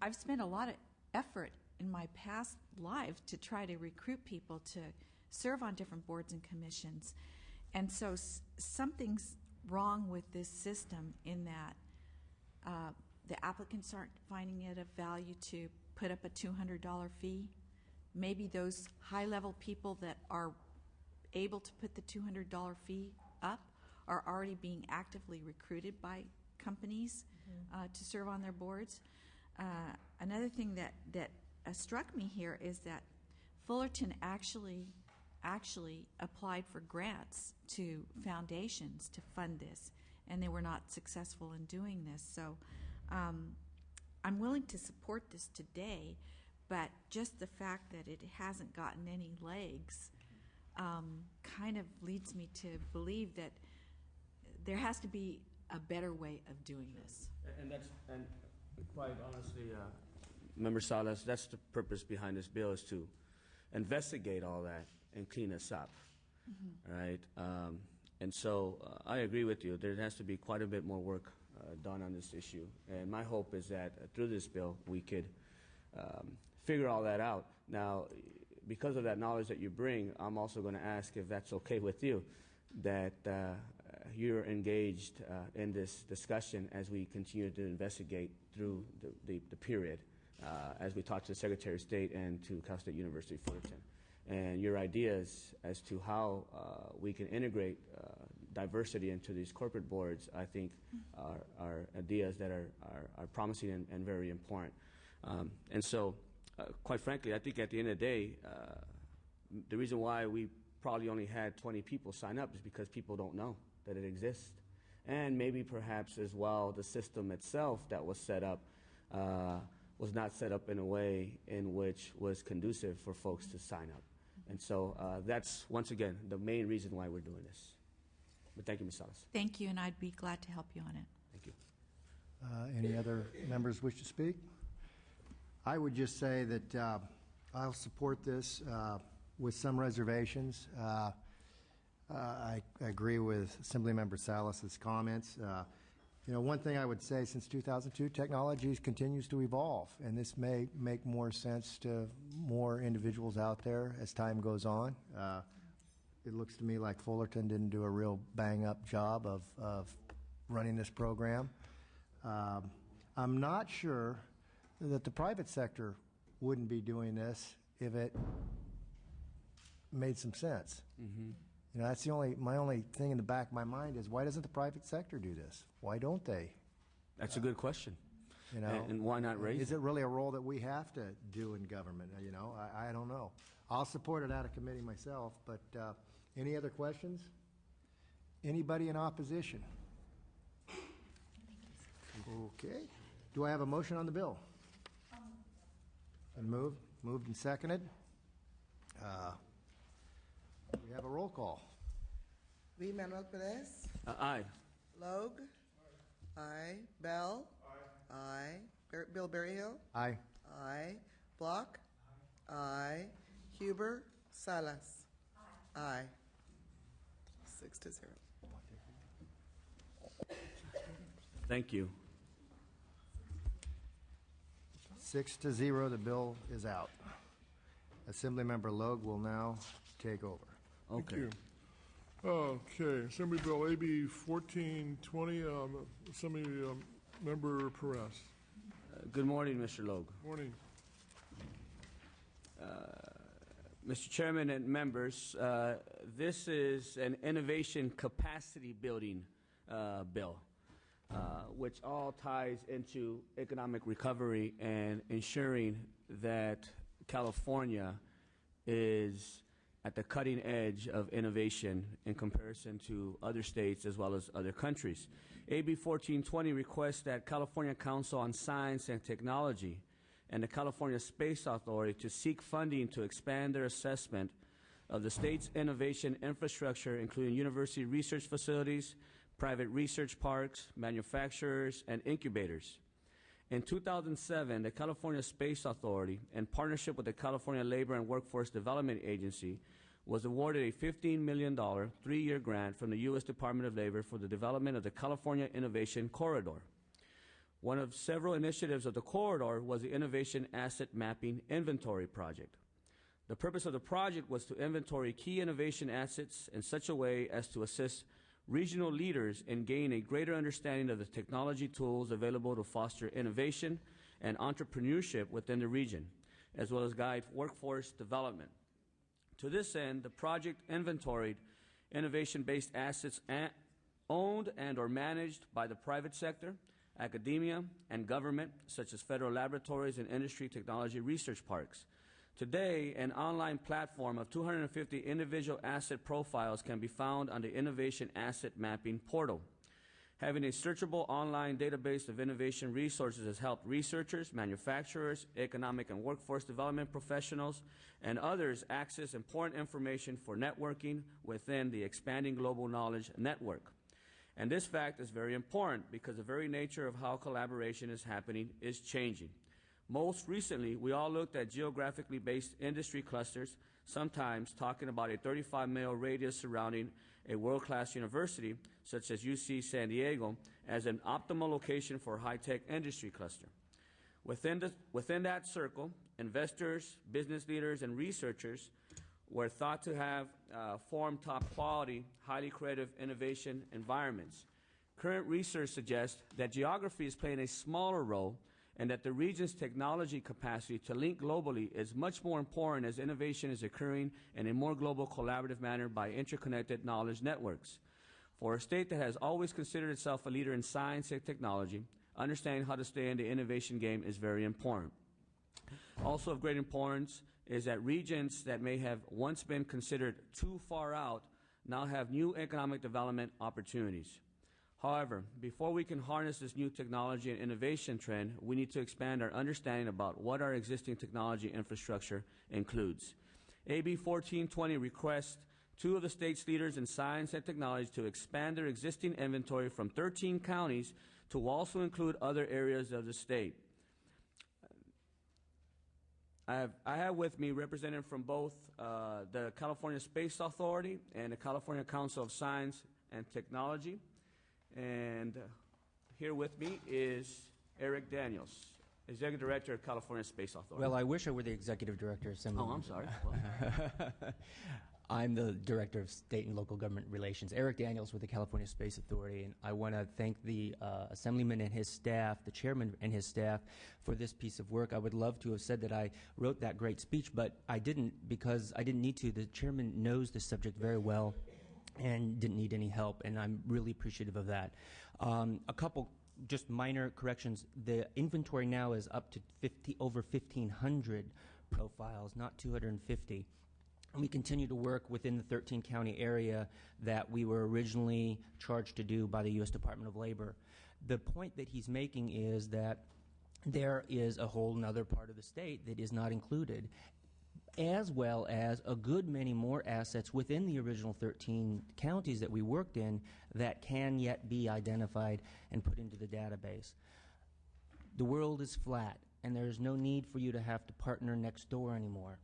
I've spent a lot of effort in my past life to try to recruit people to serve on different boards and commissions. And so something's wrong with this system in that the applicants aren't finding it of value to put up a $200 fee. Maybe those high-level people that are able to put the $200 fee up are already being actively recruited by companies to serve on their boards. Another thing that struck me here is that Fullerton actually applied for grants to foundations to fund this, and they were not successful in doing this. So I'm willing to support this today, but just the fact that it hasn't gotten any legs kind of leads me to believe that there has to be a better way of doing this. And quite honestly, Member Salas, that's the purpose behind this bill, is to investigate all that and clean us up, right? And so I agree with you. There has to be quite a bit more work done on this issue. And my hope is that through this bill, we could figure all that out. Now, because of that knowledge that you bring, I'm also going to ask if that's okay with you, that you're engaged in this discussion as we continue to investigate through the period, as we talk to the Secretary of State and to Cal State University Fullerton. And your ideas as to how we can integrate diversity into these corporate boards, I think, are ideas that are promising and very important. And so, quite frankly, I think at the end of the day, the reason why we probably only had 20 people sign up is because people don't know that it exists. And maybe perhaps as well, the system itself that was set up was not set up in a way in which was conducive for folks to sign up. And so that's, once again, the main reason why we're doing this. But thank you, Ms. Salas. Thank you, and I'd be glad to help you on it. Thank you. Any other members wish to speak? I would just say that I'll support this with some reservations. I agree with Assemblymember Salas's comments. One thing I would say, since 2002, technology continues to evolve, and this may make more sense to more individuals out there as time goes on. It looks to me like Fullerton didn't do a real bang-up job of running this program. I'm not sure that the private sector wouldn't be doing this if it made some sense. That's my only thing in the back of my mind is, why doesn't the private sector do this? Why don't they? That's a good question. And why not raise it? Is it really a role that we have to do in government? I don't know. I'll support it out of committee myself, but any other questions? Anybody in opposition? Okay. Do I have a motion on the bill? And moved and seconded. We have a roll call. V. Manuel Perez. Aye. Logue. Aye. Bell. Aye. Bill Berryhill. Aye. Aye. Block. Aye. Huber. Salas. Aye. 6-0. Thank you. 6-0, the bill is out. Assemblymember Logue will now take over. Okay. Thank you. Okay, Assembly Bill AB 1420, Assembly Member Perez. Good morning, Mr. Logue. Morning. Mr. Chairman and members, this is an innovation capacity building bill, which all ties into economic recovery and ensuring that California is at the cutting edge of innovation in comparison to other states as well as other countries. AB 1420 requests that California Council on Science and Technology and the California Space Authority to seek funding to expand their assessment of the state's innovation infrastructure, including university research facilities, private research parks, manufacturers, and incubators. In 2007, the California Space Authority, in partnership with the California Labor and Workforce Development Agency, was awarded a $15 million three-year grant from the U.S. Department of Labor for the development of the California Innovation Corridor. One of several initiatives of the corridor was the Innovation Asset Mapping Inventory Project. The purpose of the project was to inventory key innovation assets in such a way as to assist regional leaders in gaining a greater understanding of the technology tools available to foster innovation and entrepreneurship within the region, as well as guide workforce development. To this end, the project inventoried innovation-based assets owned and or managed by the private sector, academia, and government, such as federal laboratories and industry technology research parks. Today, an online platform of 250 individual asset profiles can be found on the Innovation Asset Mapping portal. Having a searchable online database of innovation resources has helped researchers, manufacturers, economic and workforce development professionals, and others access important information for networking within the expanding global knowledge network. And this fact is very important because the very nature of how collaboration is happening is changing. Most recently, we all looked at geographically based industry clusters, sometimes talking about a 35-mile radius surrounding a world-class university, such as UC San Diego, as an optimal location for a high-tech industry cluster. Within that circle, investors, business leaders, and researchers were thought to have formed top-quality, highly creative innovation environments. Current research suggests that geography is playing a smaller role and that the region's technology capacity to link globally is much more important as innovation is occurring in a more global collaborative manner by interconnected knowledge networks. For a state that has always considered itself a leader in science and technology, understanding how to stay in the innovation game is very important. Also of great importance is that regions that may have once been considered too far out now have new economic development opportunities. However, before we can harness this new technology and innovation trend, we need to expand our understanding about what our existing technology infrastructure includes. AB 1420 requests two of the state's leaders in science and technology to expand their existing inventory from 13 counties to also include other areas of the state. I have with me representatives from both the California Space Authority and the California Council of Science and Technology. And here with me is Eric Daniels, Executive Director of California Space Authority. Well, I wish I were the Executive Director of Assembly. Oh, I'm sorry. I'm the Director of State and Local Government Relations, Eric Daniels with the California Space Authority, and I want to thank the Assemblyman and his staff, the Chairman and his staff, for this piece of work. I would love to have said that I wrote that great speech, but I didn't because I didn't need to. The Chairman knows the subject very well and didn't need any help, and I'm really appreciative of that. A couple just minor corrections. The inventory now is up to over 1,500 profiles, not 250. And we continue to work within the 13-county area that we were originally charged to do by the U.S. Department of Labor. The point that he's making is that there is a whole other part of the state that is not included, as well as a good many more assets within the original 13 counties that we worked in that can yet be identified and put into the database. The world is flat, and there's no need for you to have to partner next door anymore.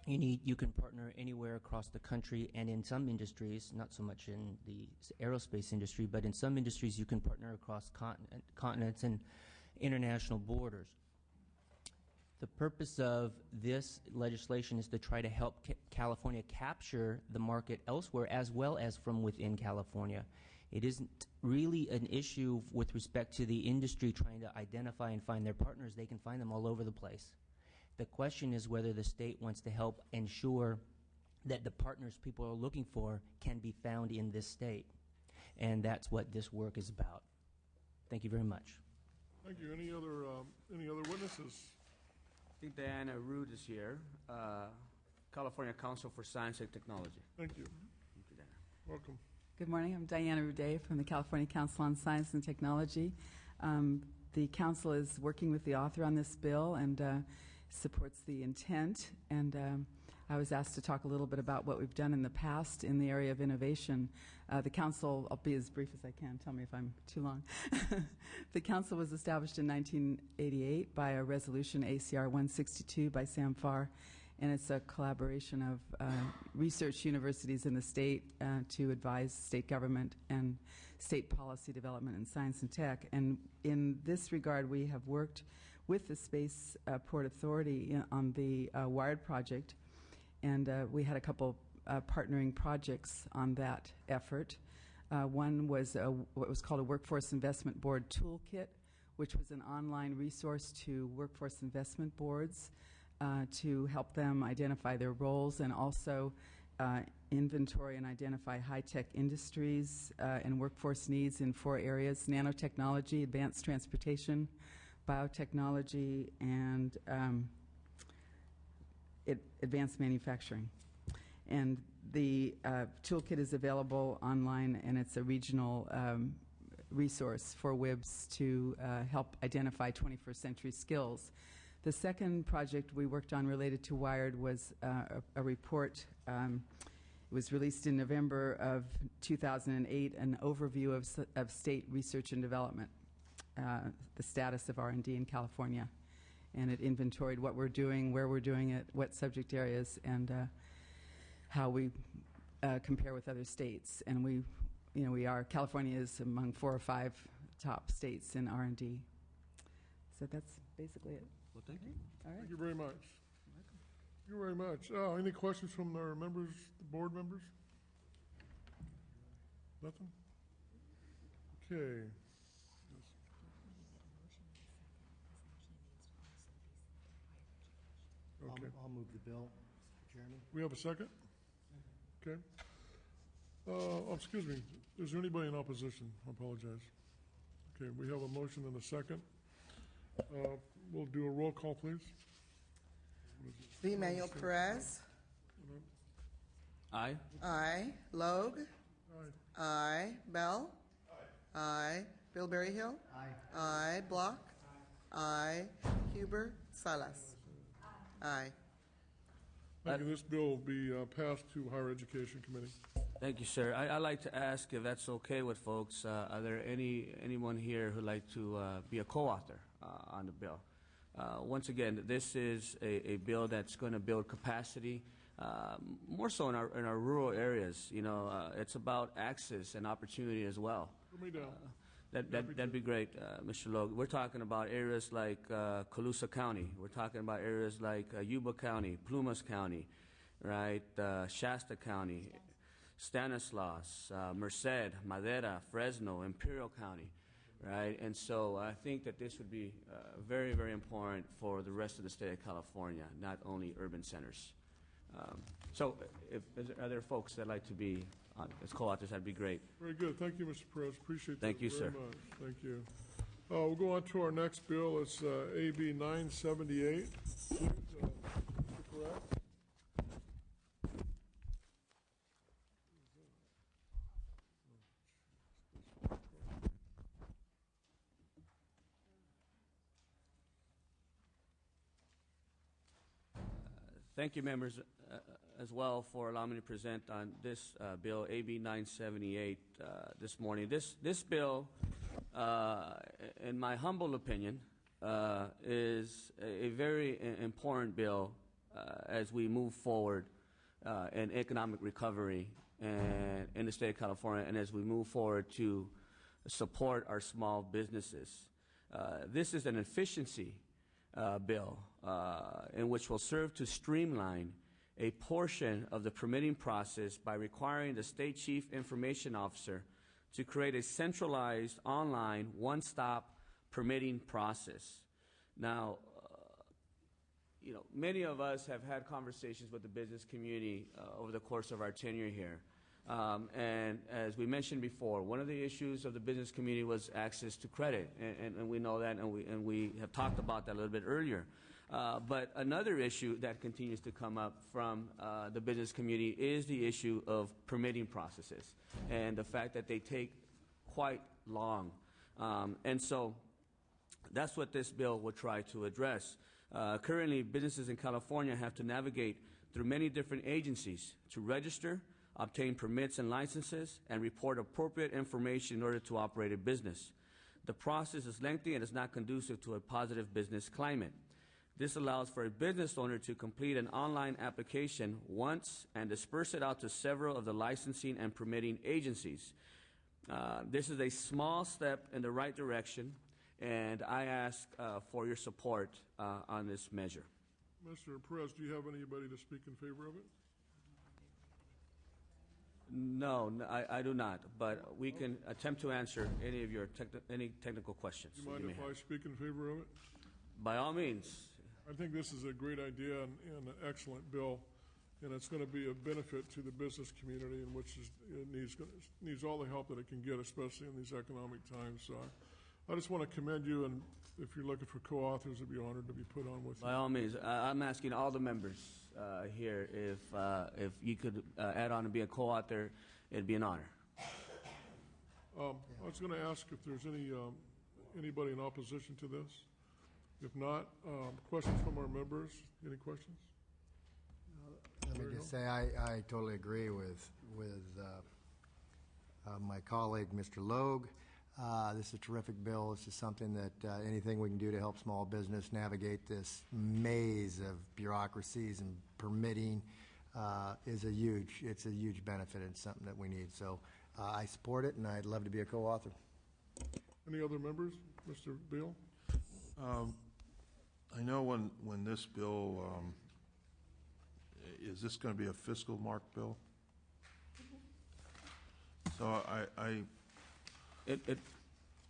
You can partner anywhere across the country, and in some industries, not so much in the aerospace industry, but in some industries you can partner across continents and international borders. The purpose of this legislation is to try to help California capture the market elsewhere as well as from within California. It isn't really an issue with respect to the industry trying to identify and find their partners. They can find them all over the place. The question is whether the state wants to help ensure that the partners people are looking for can be found in this state. And that's what this work is about. Thank you very much. Thank you. Any other witnesses? I think Diana Root is here, California Council for Science and Technology. Thank you. Thank you, Diana. Welcome. Good morning. I'm Diana Ruday from the California Council on Science and Technology. The council is working with the author on this bill and supports the intent. And I was asked to talk a little bit about what we've done in the past in the area of innovation. The council, I'll be as brief as I can, tell me if I'm too long. The council was established in 1988 by a resolution, ACR 162 by Sam Farr, and it's a collaboration of research universities in the state to advise state government and state policy development in science and tech. And in this regard, we have worked with the Spaceport Authority on the WIRED project, and we had a couple partnering projects on that effort. One was what was called a Workforce Investment Board Toolkit, which was an online resource to workforce investment boards to help them identify their roles and also inventory and identify high-tech industries and workforce needs in 4 areas: nanotechnology, advanced transportation, biotechnology, and advanced manufacturing. And the toolkit is available online, and it's a regional resource for WIBs to help identify 21st century skills. The second project we worked on related to WIRED was a report. It was released in November of 2008, an overview of state research and development, the status of R&D in California. And it inventoried what we're doing, where we're doing it, what subject areas, and how we compare with other states. And California is among 4 or 5 top states in R&D. So that's basically it. Well, thank you. All right. Thank you very much. Thank you very much. Any questions from our members, the board members? Nothing? Okay. Okay. I'll move the bill, Mr. Chairman. We have a second? Okay. Excuse me. Is there anybody in opposition? I apologize. Okay, we have a motion and a second. We'll do a roll call, please. V. Manuel Perez. Aye. Aye. Logue. Aye. Aye. Bell. Aye. Bill Berryhill. Aye. Aye. Block. Aye. Huber. Salas. Aye. Thank you. This bill will be passed to Higher Education Committee. Thank you, sir. I'd like to ask if that's okay with folks. Are there anyone here who'd like to be a co-author on the bill? Once again, this is a bill that's going to build capacity, more so in our rural areas. It's about access and opportunity as well. Put me down. That'd be great, Mr. Logue. We're talking about areas like Colusa County. We're talking about areas like Yuba County, Plumas County, right? Shasta County, Stanislaus, Merced, Madera, Fresno, Imperial County, right? And so I think that this would be very, very important for the rest of the state of California, not only urban centers. So are there folks that like to be as co-authors? That'd be great. Very good. Thank you, Mr. Perez. Appreciate that. Thank you, very sir. much. Thank you. We'll go on to our next bill. It's AB 978. Please, Mr. Perez. Thank you, members, as well, for allowing me to present on this bill, AB 978, this morning. This bill, in my humble opinion, is a very important bill as we move forward in economic recovery in the state of California, and as we move forward to support our small businesses. This is an efficiency bill, in which will serve to streamline a portion of the permitting process by requiring the State Chief Information Officer to create a centralized online one-stop permitting process. Now, many of us have had conversations with the business community over the course of our tenure here. And as we mentioned before, one of the issues of the business community was access to credit, and we know that, and we have talked about that a little bit earlier. But another issue that continues to come up from the business community is the issue of permitting processes and the fact that they take quite long. And so that's what this bill will try to address. Currently, businesses in California have to navigate through many different agencies to register, obtain permits and licenses, and report appropriate information in order to operate a business. The process is lengthy and is not conducive to a positive business climate. This allows for a business owner to complete an online application once and disperse it out to several of the licensing and permitting agencies. This is a small step in the right direction, and I ask for your support on this measure. Mr. Perez, do you have anybody to speak in favor of it? No, I do not, but we can attempt to answer any of your any technical questions. Do you mind if I speak in favor of it? By all means. I think this is a great idea and an excellent bill, and it's going to be a benefit to the business community, in which it needs all the help that it can get, especially in these economic times. So I just want to commend you, and if you're looking for co-authors, I'd be honored to be put on with you. By all means, I'm asking all the members here if you could add on and be a co-author, it'd be an honor. I was going to ask if there's anybody in opposition to this. If not, questions from our members? Any questions? Let me just say I totally agree with my colleague, Mr. Logue. This is a terrific bill. This is something that anything we can do to help small business navigate this maze of bureaucracies and permitting is a huge benefit and something that we need. So I support it, and I'd love to be a co-author. Any other members? Mr. Beal? I know when this bill, is this going to be a fiscal mark bill? So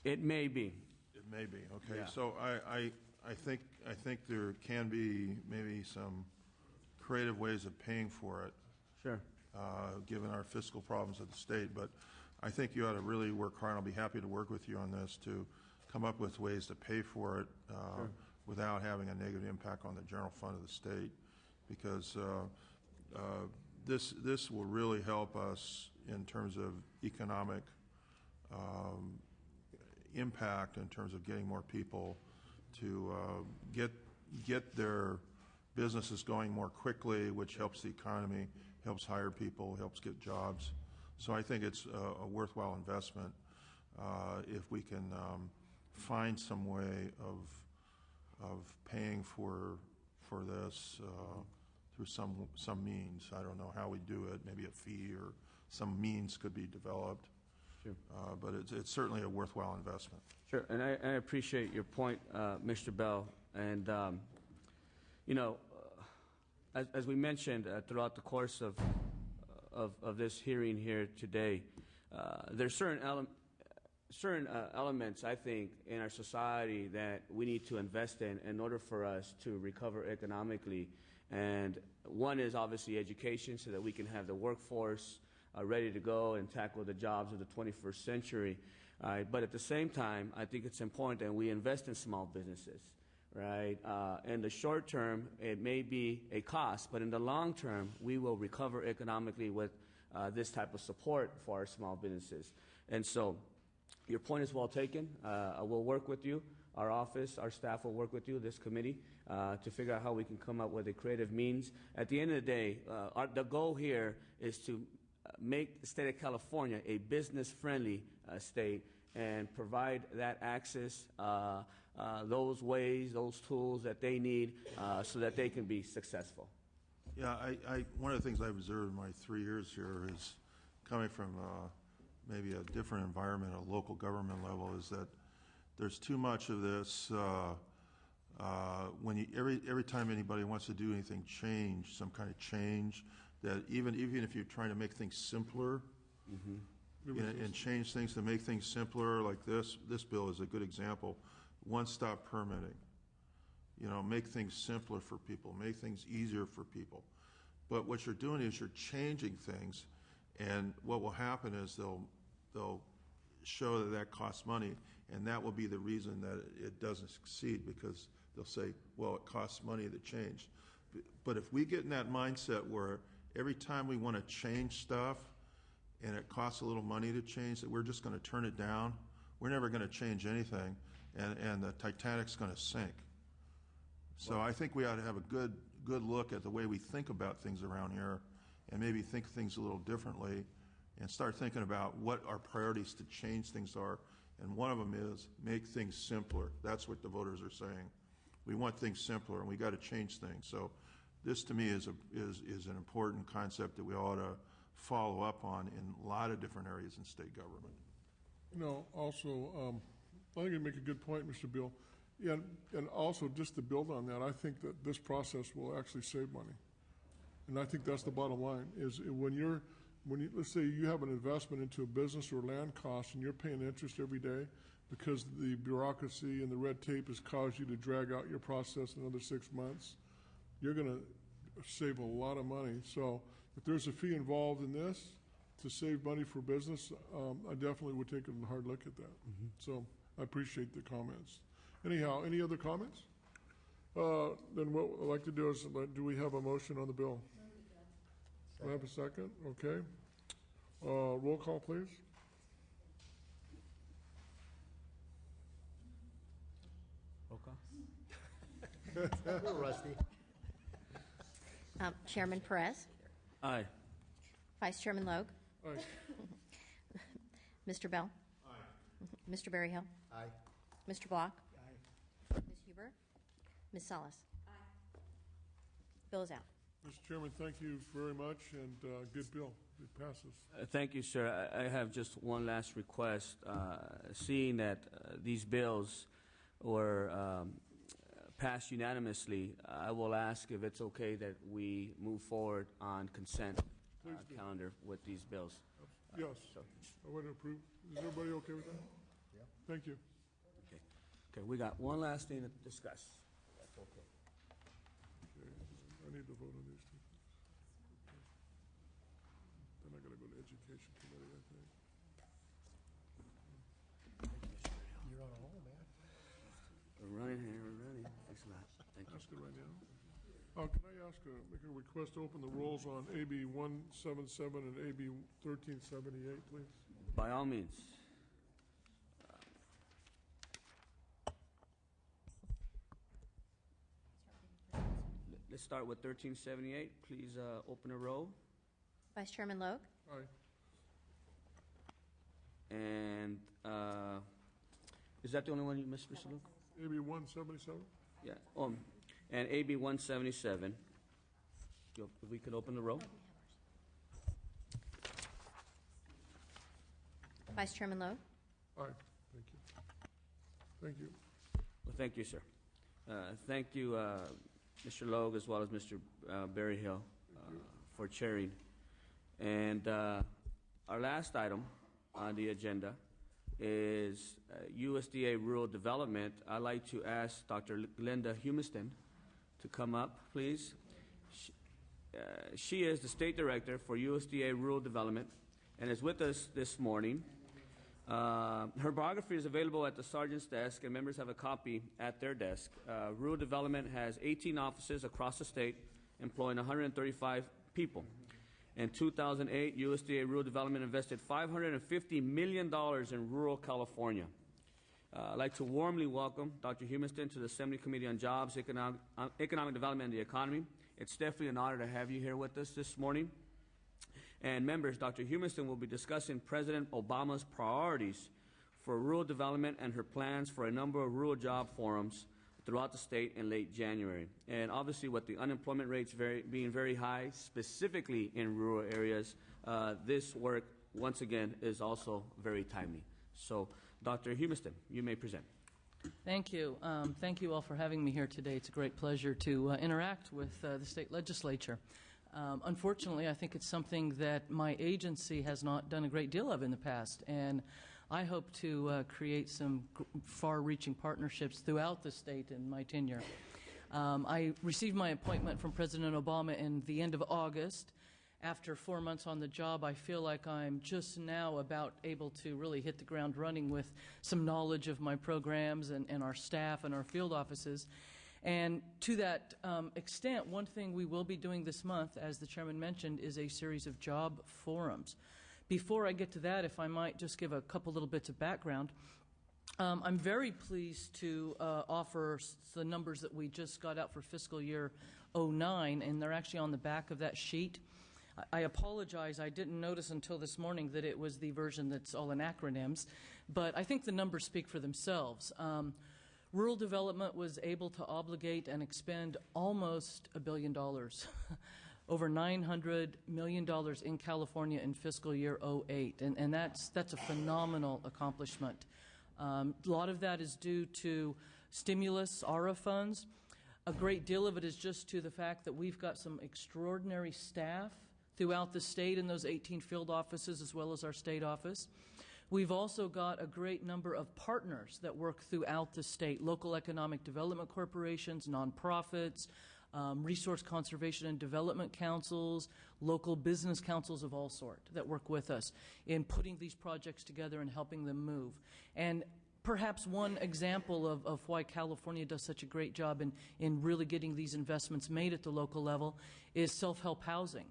It may be. It may be, okay. Yeah. So I think there can be maybe some creative ways of paying for it. Sure. Given our fiscal problems at the state, but I think you ought to really work hard. I'll be happy to work with you on this to come up with ways to pay for it Sure. without having a negative impact on the general fund of the state, because this will really help us in terms of economic impact, in terms of getting more people to get their businesses going more quickly, which helps the economy, helps hire people, helps get jobs. So I think it's a worthwhile investment if we can find some way of paying for this through some means. I don't know how we do it. Maybe a fee or some means could be developed. Sure. But it's certainly a worthwhile investment. Sure, and I appreciate your point, Mr. Bell. And, as we mentioned throughout the course of this hearing here today, there's certain elements, I think, in our society that we need to invest in order for us to recover economically. And one is obviously education, so that we can have the workforce ready to go and tackle the jobs of the 21st century. But at the same time, I think it's important that we invest in small businesses, right? In the short term, it may be a cost, but in the long term, we will recover economically with this type of support for our small businesses. And so your point is well taken. I will work with you. Our office, our staff will work with you, this committee, to figure out how we can come up with a creative means. At the end of the day, the goal here is to make the state of California a business-friendly state and provide that access, those ways, those tools that they need so that they can be successful. Yeah, one of the things I've observed in my 3 years here is coming from maybe a different environment, a local government level, is that there's too much of this, when you, every time anybody wants to do anything, change, some kind of change, that even if you're trying to make things simpler, and change things to make things simpler, like this bill is a good example. One-stop permitting. Make things simpler for people, make things easier for people. But what you're doing is you're changing things, and what will happen is they'll show that costs money, and that will be the reason that it doesn't succeed, because they'll say, well, it costs money to change. But if we get in that mindset where every time we want to change stuff and it costs a little money to change, that we're just going to turn it down, we're never going to change anything, and the Titanic's going to sink. So I think we ought to have a good look at the way we think about things around here, and maybe think things a little differently, and start thinking about what our priorities to change things are. And one of them is make things simpler. That's what the voters are saying. We want things simpler, and we got to change things. So this, to me, is an important concept that we ought to follow up on in a lot of different areas in state government. Also, I think you make a good point, Mr. Bill. Yeah, and also, just to build on that, I think that this process will actually save money. And I think that's the bottom line, is let's say you have an investment into a business or land cost and you're paying interest every day because the bureaucracy and the red tape has caused you to drag out your process another 6 months, you're going to save a lot of money. So if there's a fee involved in this to save money for business, I definitely would take a hard look at that. So I appreciate the comments. Anyhow, any other comments? Then what I'd like to do is, do we have a motion on the bill? Do I have a second? Okay. Roll call, please. Roll call. A little rusty. Chairman Perez, Aye. Vice Chairman Logue, Aye. Mr. Bell. Aye. Mr. Berryhill. Aye. Mr. Block. Aye. Ms. Huber. Ms. Salas. Aye. Bill is out. Mr. Chairman, thank you very much, and good bill. It passes. Thank you, sir. I have just one last request. Seeing that these bills were passed unanimously, I will ask if it's okay that we move forward on consent calendar with these bills. Yes. I would approve. Is everybody okay with that? Yeah. Thank you. Okay, we got one last thing to discuss. That's okay. Okay. I need to vote on these two. Then I got to go to Education Committee, I think. You're on a roll, man. We're running here, we're running. Thanks a lot. Thank you. Ask it right now. Can I make a request to open the rolls on AB 177 and AB 1378, please? By all means. Let's start with 1378. Please open a roll. Vice Chairman Logue. Aye. And is that the only one you missed, Mr. Luke? AB 177? Yeah. And AB 177. If we could open the roll. Vice Chairman Logue. Aye. Thank you. Thank you. Well, thank you, sir. Thank you, Mr. Logue, as well as Mr. Berryhill, for chairing. And our last item on the agenda is USDA Rural Development. I'd like to ask Dr. Linda Humiston to come up, please. She is the State Director for USDA Rural Development and is with us this morning. Her biography is available at the sergeant's desk, and members have a copy at their desk. Rural Development has 18 offices across the state, employing 135 people. In 2008, USDA Rural Development invested $550 million in rural California. I'd like to warmly welcome Dr. Humiston to the Assembly Committee on Jobs, Economic Development, and the Economy. It's definitely an honor to have you here with us this morning. And members, Dr. Humiston will be discussing President Obama's priorities for rural development and her plans for a number of rural job forums throughout the state in late January. And obviously, with the unemployment rates being very high, specifically in rural areas, this work, once again, is also very timely. So, Dr. Humiston, you may present. Thank you. Thank you all for having me here today. It's a great pleasure to interact with the state legislature. Unfortunately, I think it's something that my agency has not done a great deal of in the past, and I hope to create some far-reaching partnerships throughout the state in my tenure. I received my appointment from President Obama in the end of August. After 4 months on the job, I feel like I'm just now about able to really hit the ground running with some knowledge of my programs and our staff and our field offices. And to that extent, one thing we will be doing this month, as the chairman mentioned, is a series of job forums. Before I get to that, if I might just give a couple little bits of background, I'm very pleased to offer the numbers that we just got out for fiscal year 09, and they're actually on the back of that sheet. I apologize, I didn't notice until this morning that it was the version that's all in acronyms, but I think the numbers speak for themselves. Rural development was able to obligate and expend almost $1 billion, over $900 million in California in fiscal year 08, and that's a phenomenal accomplishment. A lot of that is due to stimulus, ARA funds. A great deal of it is just to the fact that we've got some extraordinary staff throughout the state in those 18 field offices as well as our state office. We've also got a great number of partners that work throughout the state, local economic development corporations, nonprofits, resource conservation and development councils, local business councils of all sorts that work with us in putting these projects together and helping them move. And perhaps one example of why California does such a great job in really getting these investments made at the local level is self-help housing.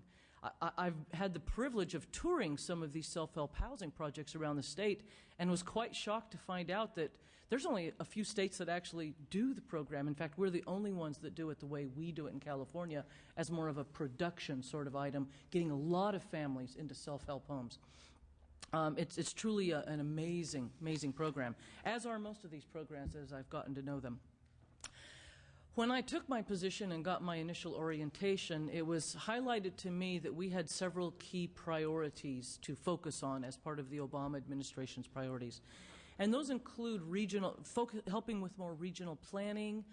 I've had the privilege of touring some of these self-help housing projects around the state and was quite shocked to find out that there's only a few states that actually do the program. In fact, we're the only ones that do it the way we do it in California, as more of a production sort of item, getting a lot of families into self-help homes. It's truly an amazing, amazing program, as are most of these programs as I've gotten to know them. When I took my position and got my initial orientation, it was highlighted to me that we had several key priorities to focus on as part of the Obama administration's priorities. And those include helping with more regional planning,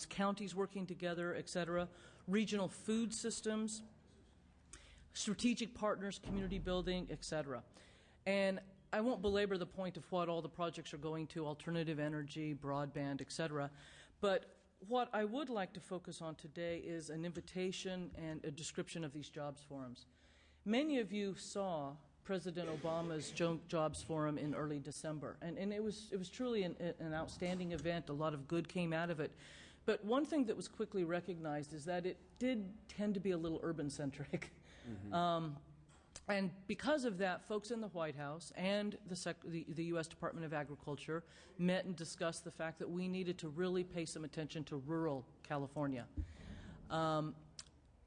counties working together, et cetera, regional food systems, strategic partners, community building, et cetera. And I won't belabor the point of what all the projects are going to, alternative energy, broadband, et cetera, but what I would like to focus on today is an invitation and a description of these jobs forums. Many of you saw President Obama's Jobs Forum in early December, and it was truly an outstanding event. A lot of good came out of it. But one thing that was quickly recognized is that it did tend to be a little urban-centric. Mm-hmm. And because of that, folks in the White House and the U.S. Department of Agriculture met and discussed the fact that we needed to really pay some attention to rural California.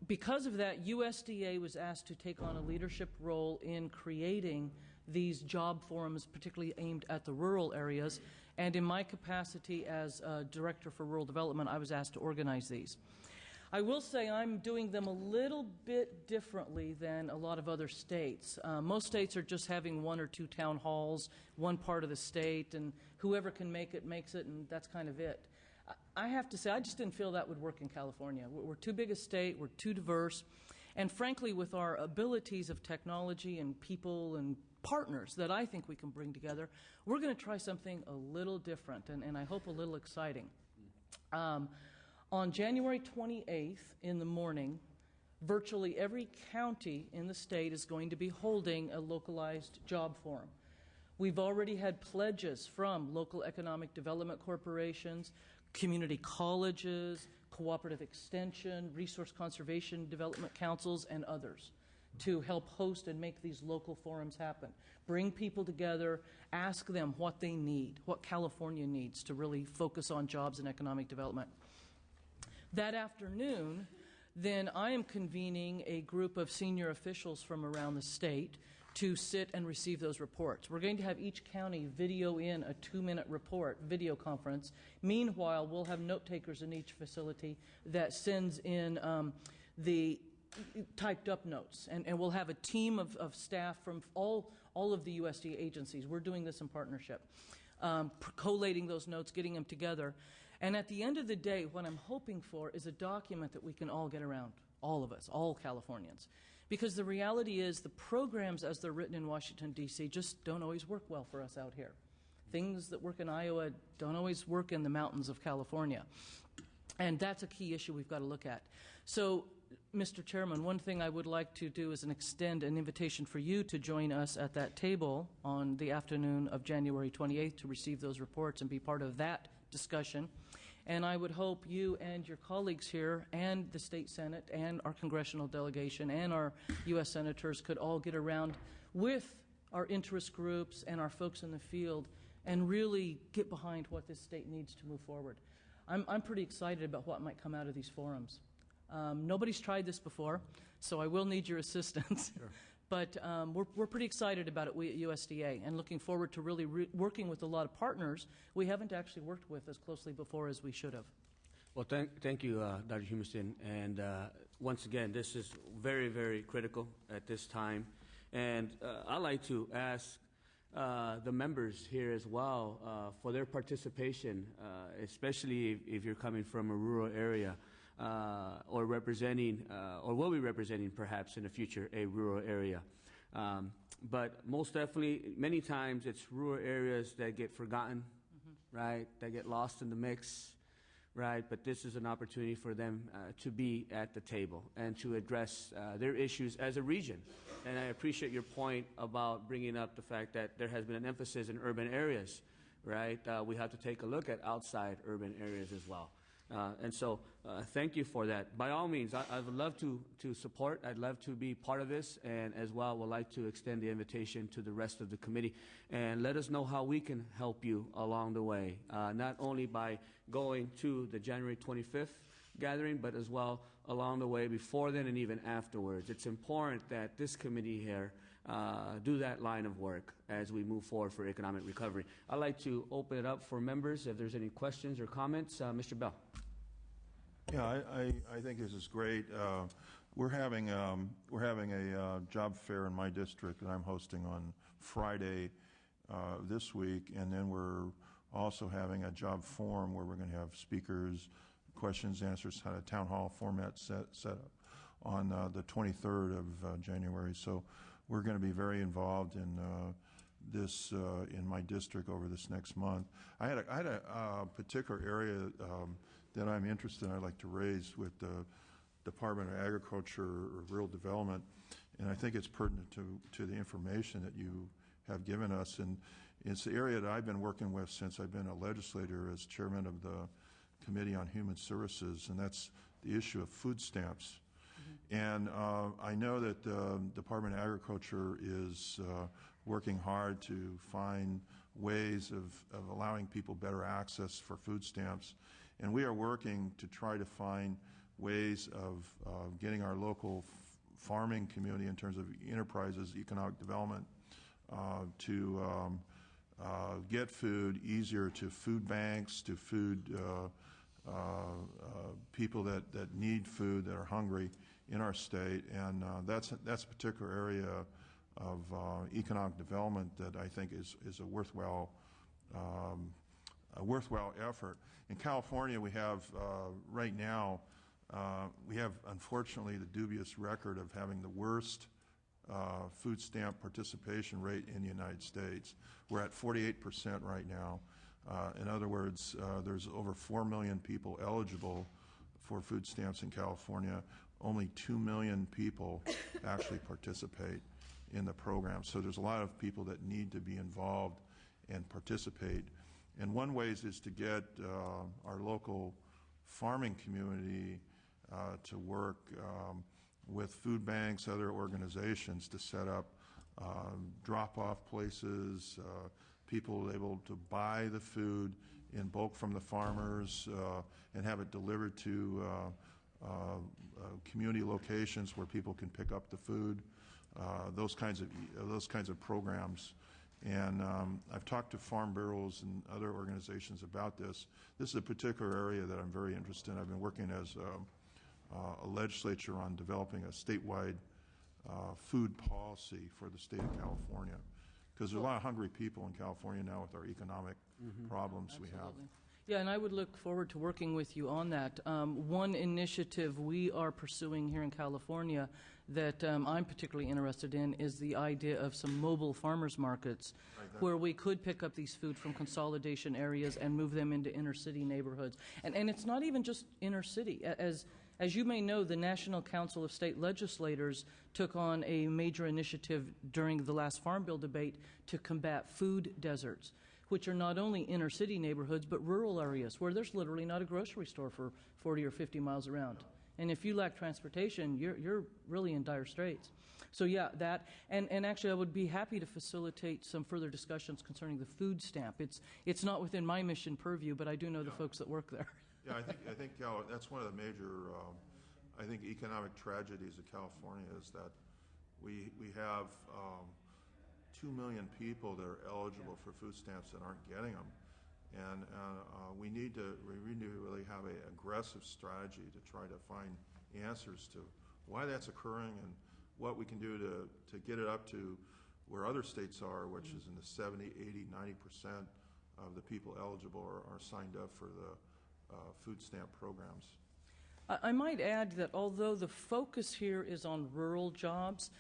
Because of that, USDA was asked to take on a leadership role in creating these job forums, particularly aimed at the rural areas. And in my capacity as Director for Rural Development, I was asked to organize these. I will say I'm doing them a little bit differently than a lot of other states. Most states are just having 1 or 2 town halls, one part of the state, and whoever can make it makes it, and that's kind of it. I have to say, I just didn't feel that would work in California. We're too big a state, we're too diverse, and frankly, with our abilities of technology and people and partners that I think we can bring together, we're going to try something a little different, and I hope a little exciting. On January 28th in the morning, virtually every county in the state is going to be holding a localized job forum. We've already had pledges from local economic development corporations, community colleges, cooperative extension, resource conservation development councils, and others to help host and make these local forums happen. Bring people together, ask them what they need, what California needs to really focus on jobs and economic development. That afternoon, then I am convening a group of senior officials from around the state to sit and receive those reports. We're going to have each county video in a 2-minute report, video conference. Meanwhile, we'll have note takers in each facility that sends in the typed up notes. And we'll have a team of staff from all of the USDA agencies. We're doing this in partnership. collating those notes, getting them together. And at the end of the day, what I'm hoping for is a document that we can all get around, all of us, all Californians. Because the reality is the programs as they're written in Washington, D.C. just don't always work well for us out here. Things that work in Iowa don't always work in the mountains of California. And that's a key issue we've got to look at. So, Mr. Chairman, one thing I would like to do is extend an invitation for you to join us at that table on the afternoon of January 28th to receive those reports and be part of that discussion. And I would hope you and your colleagues here and the State Senate and our congressional delegation and our U.S. senators could all get around with our interest groups and our folks in the field and really get behind what this state needs to move forward. I'm pretty excited about what might come out of these forums. Nobody's tried this before, so I will need your assistance. Sure. But we're pretty excited about it, we at USDA, and looking forward to really working with a lot of partners we haven't actually worked with as closely before as we should have. Well, thank you, Dr. Humiston. And once again, this is very, very critical at this time. And I'd like to ask the members here as well for their participation, especially if you're coming from a rural area or representing, or will be representing perhaps in the future, a rural area. But most definitely, many times it's rural areas that get forgotten, right, that get lost in the mix, right? But this is an opportunity for them to be at the table and to address their issues as a region. And I appreciate your point about bringing up the fact that there has been an emphasis in urban areas, right? We have to take a look at outside urban areas as well. And so thank you for that. By all means, I would love to support. I'd love to be part of this, and as well would like to extend the invitation to the rest of the committee and let us know how we can help you along the way, not only by going to the January 25th gathering, but as well along the way before then and even afterwards. It's important that this committee here do that line of work as we move forward for economic recovery. I'd like to open it up for members if there's any questions or comments. Mr. Bell. Yeah, I think this is great. We're having a job fair in my district that I'm hosting on Friday this week, and then we're also having a job forum where we're going to have speakers, questions, answers, kind of town hall format set up on the 23rd of January. So we're going to be very involved in this in my district over this next month. I had a particular area that I'm interested in, I'd like to raise with the Department of Agriculture or Rural Development, and I think it's pertinent to the information that you have given us. And it's the area that I've been working with since I've been a legislator as chairman of the Committee on Human Services, and that's the issue of food stamps. And I know that the Department of Agriculture is working hard to find ways of allowing people better access for food stamps. And we are working to try to find ways of getting our local farming community in terms of enterprises, economic development, to get food easier to food banks, to food people that need food, that are hungry in our state. And that's a particular area of economic development that I think is a worthwhile effort. In California, we have right now, we have unfortunately the dubious record of having the worst food stamp participation rate in the United States. We're at 48% right now. In other words, there's over 4 million people eligible for food stamps in California. Only 2 million people actually participate in the program. So there's a lot of people that need to be involved and participate. And one way is to get our local farming community to work with food banks, other organizations to set up drop-off places, people able to buy the food in bulk from the farmers and have it delivered to community locations where people can pick up the food. Those kinds of programs. And I've talked to farm bureaus and other organizations about this. This is a particular area that I'm very interested in. I've been working as a legislature on developing a statewide food policy for the state of California, because there's a lot of hungry people in California now with our economic problems we have. Absolutely. Yeah, and I would look forward to working with you on that. One initiative we are pursuing here in California that I'm particularly interested in is the idea of some mobile farmers markets where we could pick up these food from consolidation areas and move them into inner city neighborhoods. And it's not even just inner city. As you may know, the National Council of State Legislators took on a major initiative during the last Farm Bill debate to combat food deserts, which are not only inner city neighborhoods, but rural areas where there's literally not a grocery store for 40 or 50 miles around. And if you lack transportation, you're really in dire straits. So yeah, that, and actually I would be happy to facilitate some further discussions concerning the food stamp. It's not within my mission purview, but I do know the folks that work there. Yeah, I think that's one of the major, I think, economic tragedies of California is that we have 2 million people that are eligible for food stamps that aren't getting them. And we need to really have an aggressive strategy to try to find answers to why that's occurring and what we can do to get it up to where other states are, which is in the 70, 80, 90% of the people eligible are signed up for the food stamp programs. I might add that although the focus here is on rural jobs,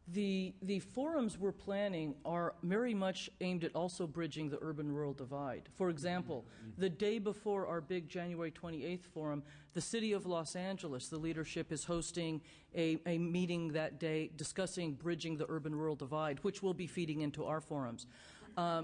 the forums we're planning are very much aimed at also bridging the urban-rural divide. For example, the day before our big January 28th forum, the city of Los Angeles, the leadership is hosting a meeting that day discussing bridging the urban-rural divide, which will be feeding into our forums.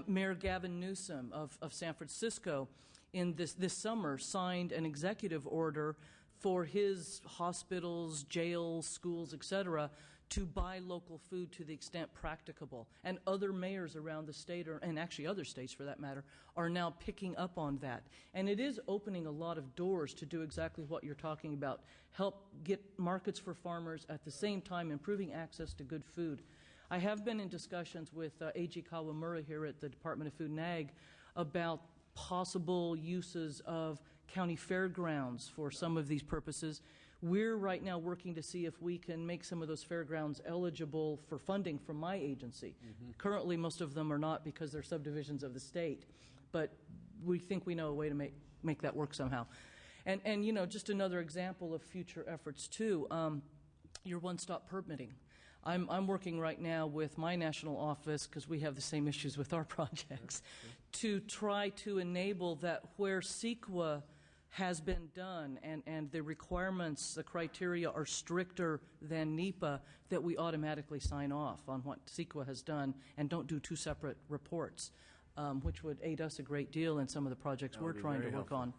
Mayor Gavin Newsom of San Francisco in this summer signed an executive order for his hospitals, jails, schools, etc., to buy local food to the extent practicable. And other mayors around the state, and actually other states for that matter, are now picking up on that. And it is opening a lot of doors to do exactly what you're talking about. Help get markets for farmers at the same time improving access to good food. I have been in discussions with A.G. Kawamura here at the Department of Food and Ag about possible uses of county fairgrounds for some of these purposes. We're right now working to see if we can make some of those fairgrounds eligible for funding from my agency. Currently, most of them are not because they're subdivisions of the state, but we think we know a way to make that work somehow. And you know, just another example of future efforts too, your one-stop permitting. I'm working right now with my national office, because we have the same issues with our projects, to try to enable that where CEQA has been done and the requirements, the criteria are stricter than NEPA, that we automatically sign off on what CEQA has done and don't do two separate reports, which would aid us a great deal in some of the projects we're trying to work on.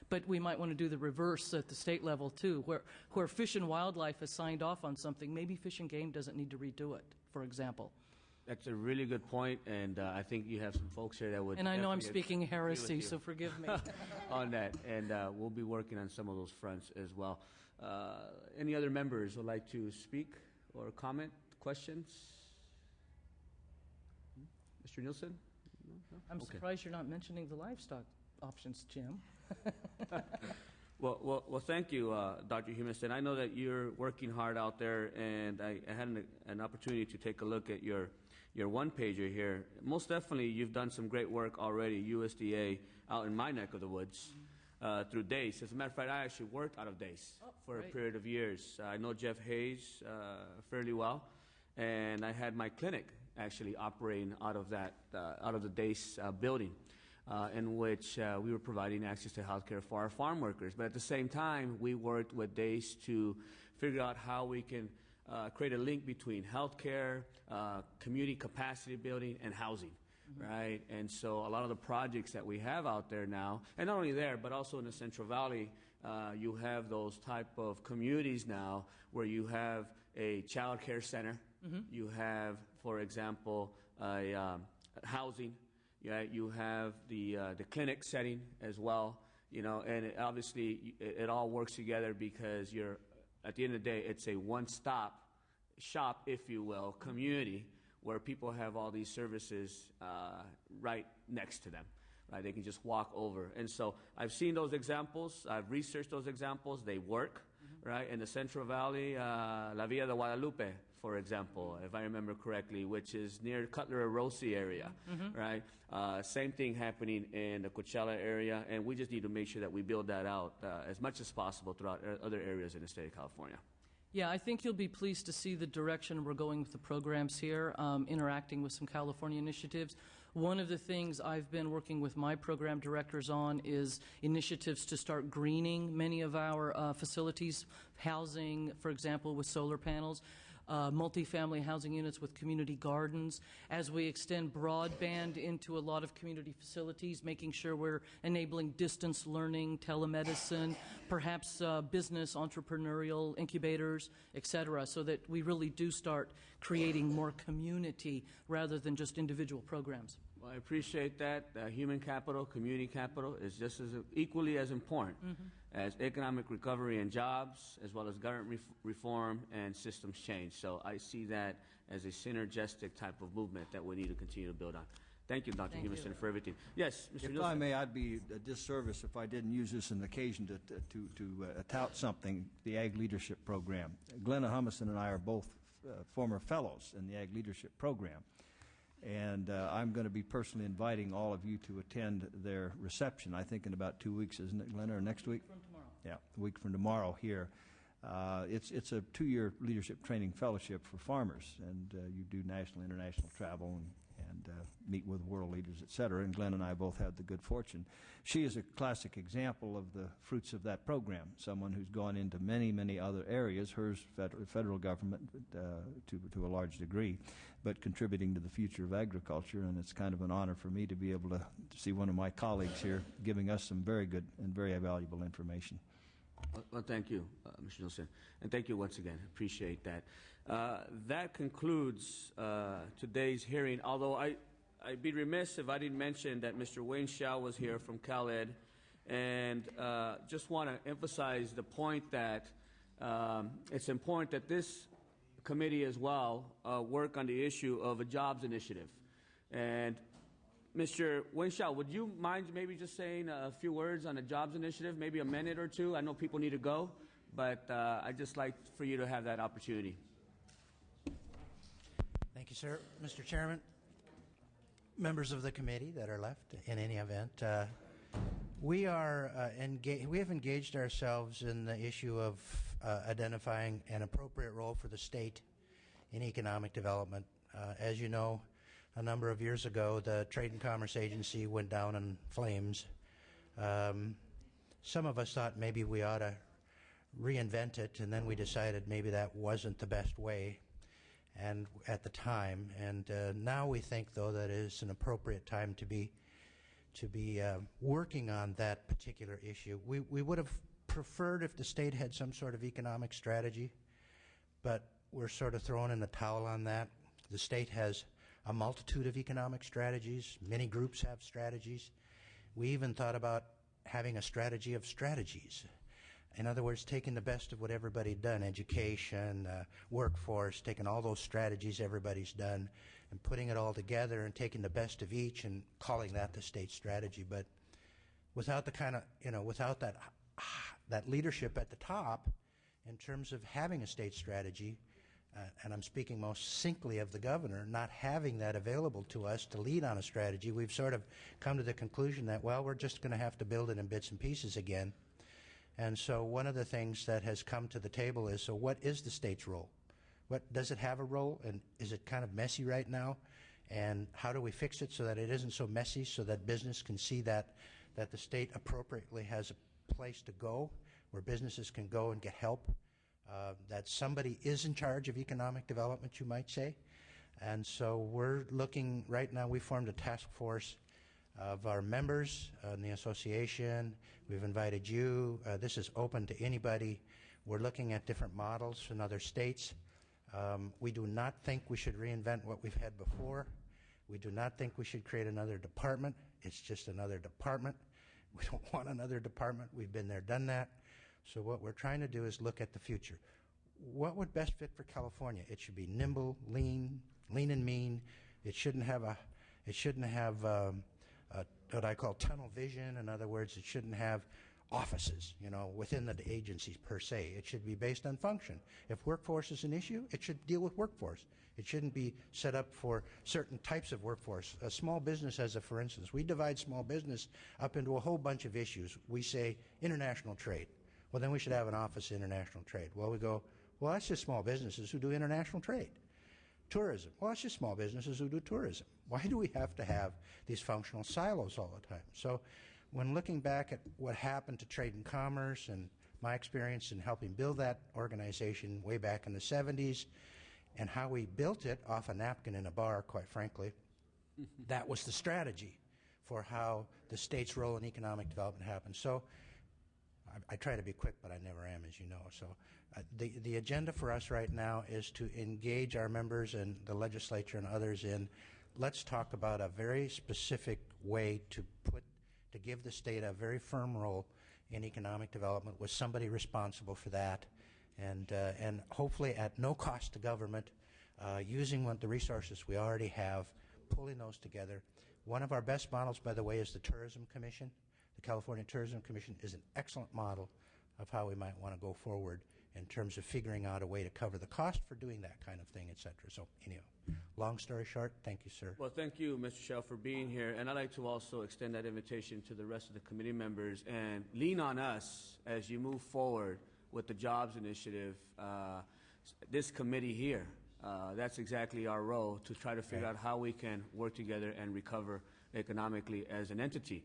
But we might want to do the reverse at the state level too, where Fish and Wildlife has signed off on something, maybe Fish and Game doesn't need to redo it, for example. That's a really good point, and I think you have some folks here that would. And I know I'm definitely speaking agree heresy, with you so forgive me. on that, and we'll be working on some of those fronts as well. Any other members would like to speak or comment, questions? Mr. Nielsen? No? I'm Okay. surprised you're not mentioning the livestock options, Jim. Well, thank you, Dr. Humiston. I know that you're working hard out there, and I had an opportunity to take a look at your one-pager here. Most definitely, you've done some great work already, USDA, out in my neck of the woods, through DACE. As a matter of fact, I actually worked out of DACE for a period of years. I know Jeff Hayes fairly well, and I had my clinic actually operating out of the DACE building. In which we were providing access to health care for our farm workers. But at the same time, we worked with DACE to figure out how we can create a link between health care, community capacity building, and housing, right? And so a lot of the projects that we have out there now, and not only there, but also in the Central Valley, you have those type of communities now where you have a child care center. You have, for example, a housing. Yeah, you have the clinic setting as well, you know, and obviously it all works together because you're, at the end of the day, it's a one-stop shop, if you will, community where people have all these services right next to them, right? They can just walk over. And so I've seen those examples. I've researched those examples. They work, right? In the Central Valley, La Villa de Guadalupe, for example, if I remember correctly, which is near Cutler-Rossi area, right? Same thing happening in the Coachella area, and we just need to make sure that we build that out as much as possible throughout other areas in the state of California. Yeah, I think you'll be pleased to see the direction we're going with the programs here, interacting with some California initiatives. One of the things I've been working with my program directors on is initiatives to start greening many of our facilities, housing, for example, with solar panels, multifamily housing units with community gardens. As we extend broadband into a lot of community facilities, making sure we're enabling distance learning, telemedicine, perhaps business, entrepreneurial incubators, et cetera, so that we really do start creating more community rather than just individual programs. Well, I appreciate that. Human capital, community capital is just as equally as important as economic recovery and jobs, as well as government reform and systems change. So I see that as a synergistic type of movement that we need to continue to build on. Thank you, Dr. Humiston, for everything. Yes, Mr. If Nielsen. I may, I'd be a disservice if I didn't use this as an occasion to tout something, the Ag Leadership Program. Glenna Humiston and I are both former fellows in the Ag Leadership Program. And I'm going to be personally inviting all of you to attend their reception, I think in about 2 weeks, isn't it, Glenna, or next week? A week from tomorrow. Yeah, a week from tomorrow here. It's a 2-year leadership training fellowship for farmers, and you do national, international travel and meet with world leaders, et cetera, and Glenn and I both had the good fortune. She is a classic example of the fruits of that program, someone who's gone into many, many other areas, hers federal government to a large degree, but contributing to the future of agriculture, and it's kind of an honor for me to be able to see one of my colleagues here giving us some very good and very valuable information. Well, thank you, Mr. Nielsen, and thank you once again. Appreciate that. That concludes today's hearing, although I'd be remiss if I didn't mention that Mr. Wayne Hsiao was here from CalEd, and just want to emphasize the point that it's important that this committee as well work on the issue of a jobs initiative. And Mr. Wayne Hsiao, would you mind maybe just saying a few words on the jobs initiative, maybe a minute or two? I know people need to go, but I'd just like for you to have that opportunity. Thank you, sir. Mr. Chairman, members of the committee that are left in any event, we have engaged ourselves in the issue of identifying an appropriate role for the state in economic development. As you know, a number of years ago, the Trade and Commerce Agency went down in flames. Some of us thought maybe we ought to reinvent it, and then we decided maybe that wasn't the best way and at the time. And now we think, though, that it is an appropriate time to be working on that particular issue. We would have preferred if the state had some sort of economic strategy, but we're sort of throwing in the towel on that. The state has a multitude of economic strategies. Many groups have strategies. We even thought about having a strategy of strategies. In other words, taking the best of what everybody's done, education, workforce, taking all those strategies everybody's done and putting it all together and taking the best of each and calling that the state strategy. But without the kind of, without that leadership at the top in terms of having a state strategy, and I'm speaking most succinctly of the governor, not having that available to us to lead on a strategy, we've sort of come to the conclusion that, well, we're just going to have to build it in bits and pieces again. And so one of the things that has come to the table is, so what is the state's role? What does it have a role, and is it kind of messy right now? And how do we fix it so that it isn't so messy, so that business can see that the state appropriately has a place to go, where businesses can go and get help, that somebody is in charge of economic development, you might say. And so we're looking, right now we formed a task force of our members in the association. We've invited you. This is open to anybody. We're looking at different models in other states. We do not think we should reinvent what we've had before. We do not think we should create another department. It's just another department. We don't want another department. We've been there, done that. So what we're trying to do is look at the future. What would best fit for California? It should be nimble, lean and mean. It shouldn't have what I call tunnel vision. In other words, it shouldn't have offices, within the agencies per se. It should be based on function. If workforce is an issue, it should deal with workforce. It shouldn't be set up for certain types of workforce. A small business, for instance, we divide small business up into a whole bunch of issues. We say international trade. Well, then we should have an office of international trade. Well, we go, well, that's just small businesses who do international trade. Tourism. Well, that's just small businesses who do tourism. Why do we have to have these functional silos all the time? So when looking back at what happened to Trade and Commerce and my experience in helping build that organization way back in the 70s and how we built it off a napkin in a bar, quite frankly, that was the strategy for how the state's role in economic development happened. So I try to be quick, but I never am, as you know. So the agenda for us right now is to engage our members and the legislature and others in, let's talk about a very specific way to give the state a very firm role in economic development with somebody responsible for that, and hopefully at no cost to government, using the resources we already have, pulling those together. One of our best models, by the way, is the Tourism Commission. The California Tourism Commission is an excellent model of how we might want to go forward in terms of figuring out a way to cover the cost for doing that kind of thing, et cetera. So anyhow, long story short, thank you, sir. Well, thank you, Mr. Shell, for being here. And I'd like to also extend that invitation to the rest of the committee members and lean on us as you move forward with the Jobs Initiative. This committee here, that's exactly our role, to try to figure out how we can work together and recover economically as an entity.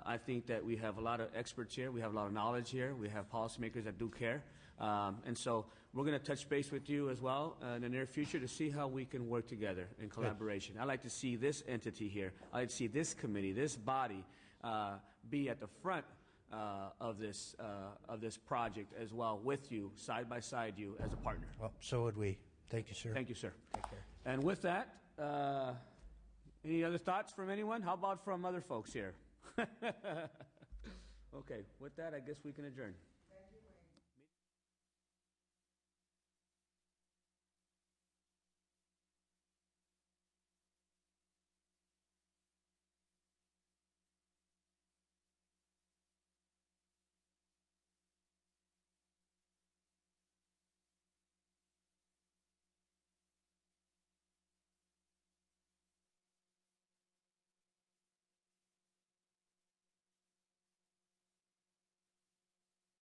I think that we have a lot of experts here. We have a lot of knowledge here. We have policymakers that do care. And so we're going to touch base with you as well in the near future to see how we can work together in collaboration. I'd like to see this entity here, I'd like to see this committee, this body, be at the front of this project as well, with you, side by side, you as a partner. Well, so would we. Thank you, sir. Thank you, sir. Take care. And with that, any other thoughts from anyone? How about from other folks here? Okay, with that, I guess we can adjourn.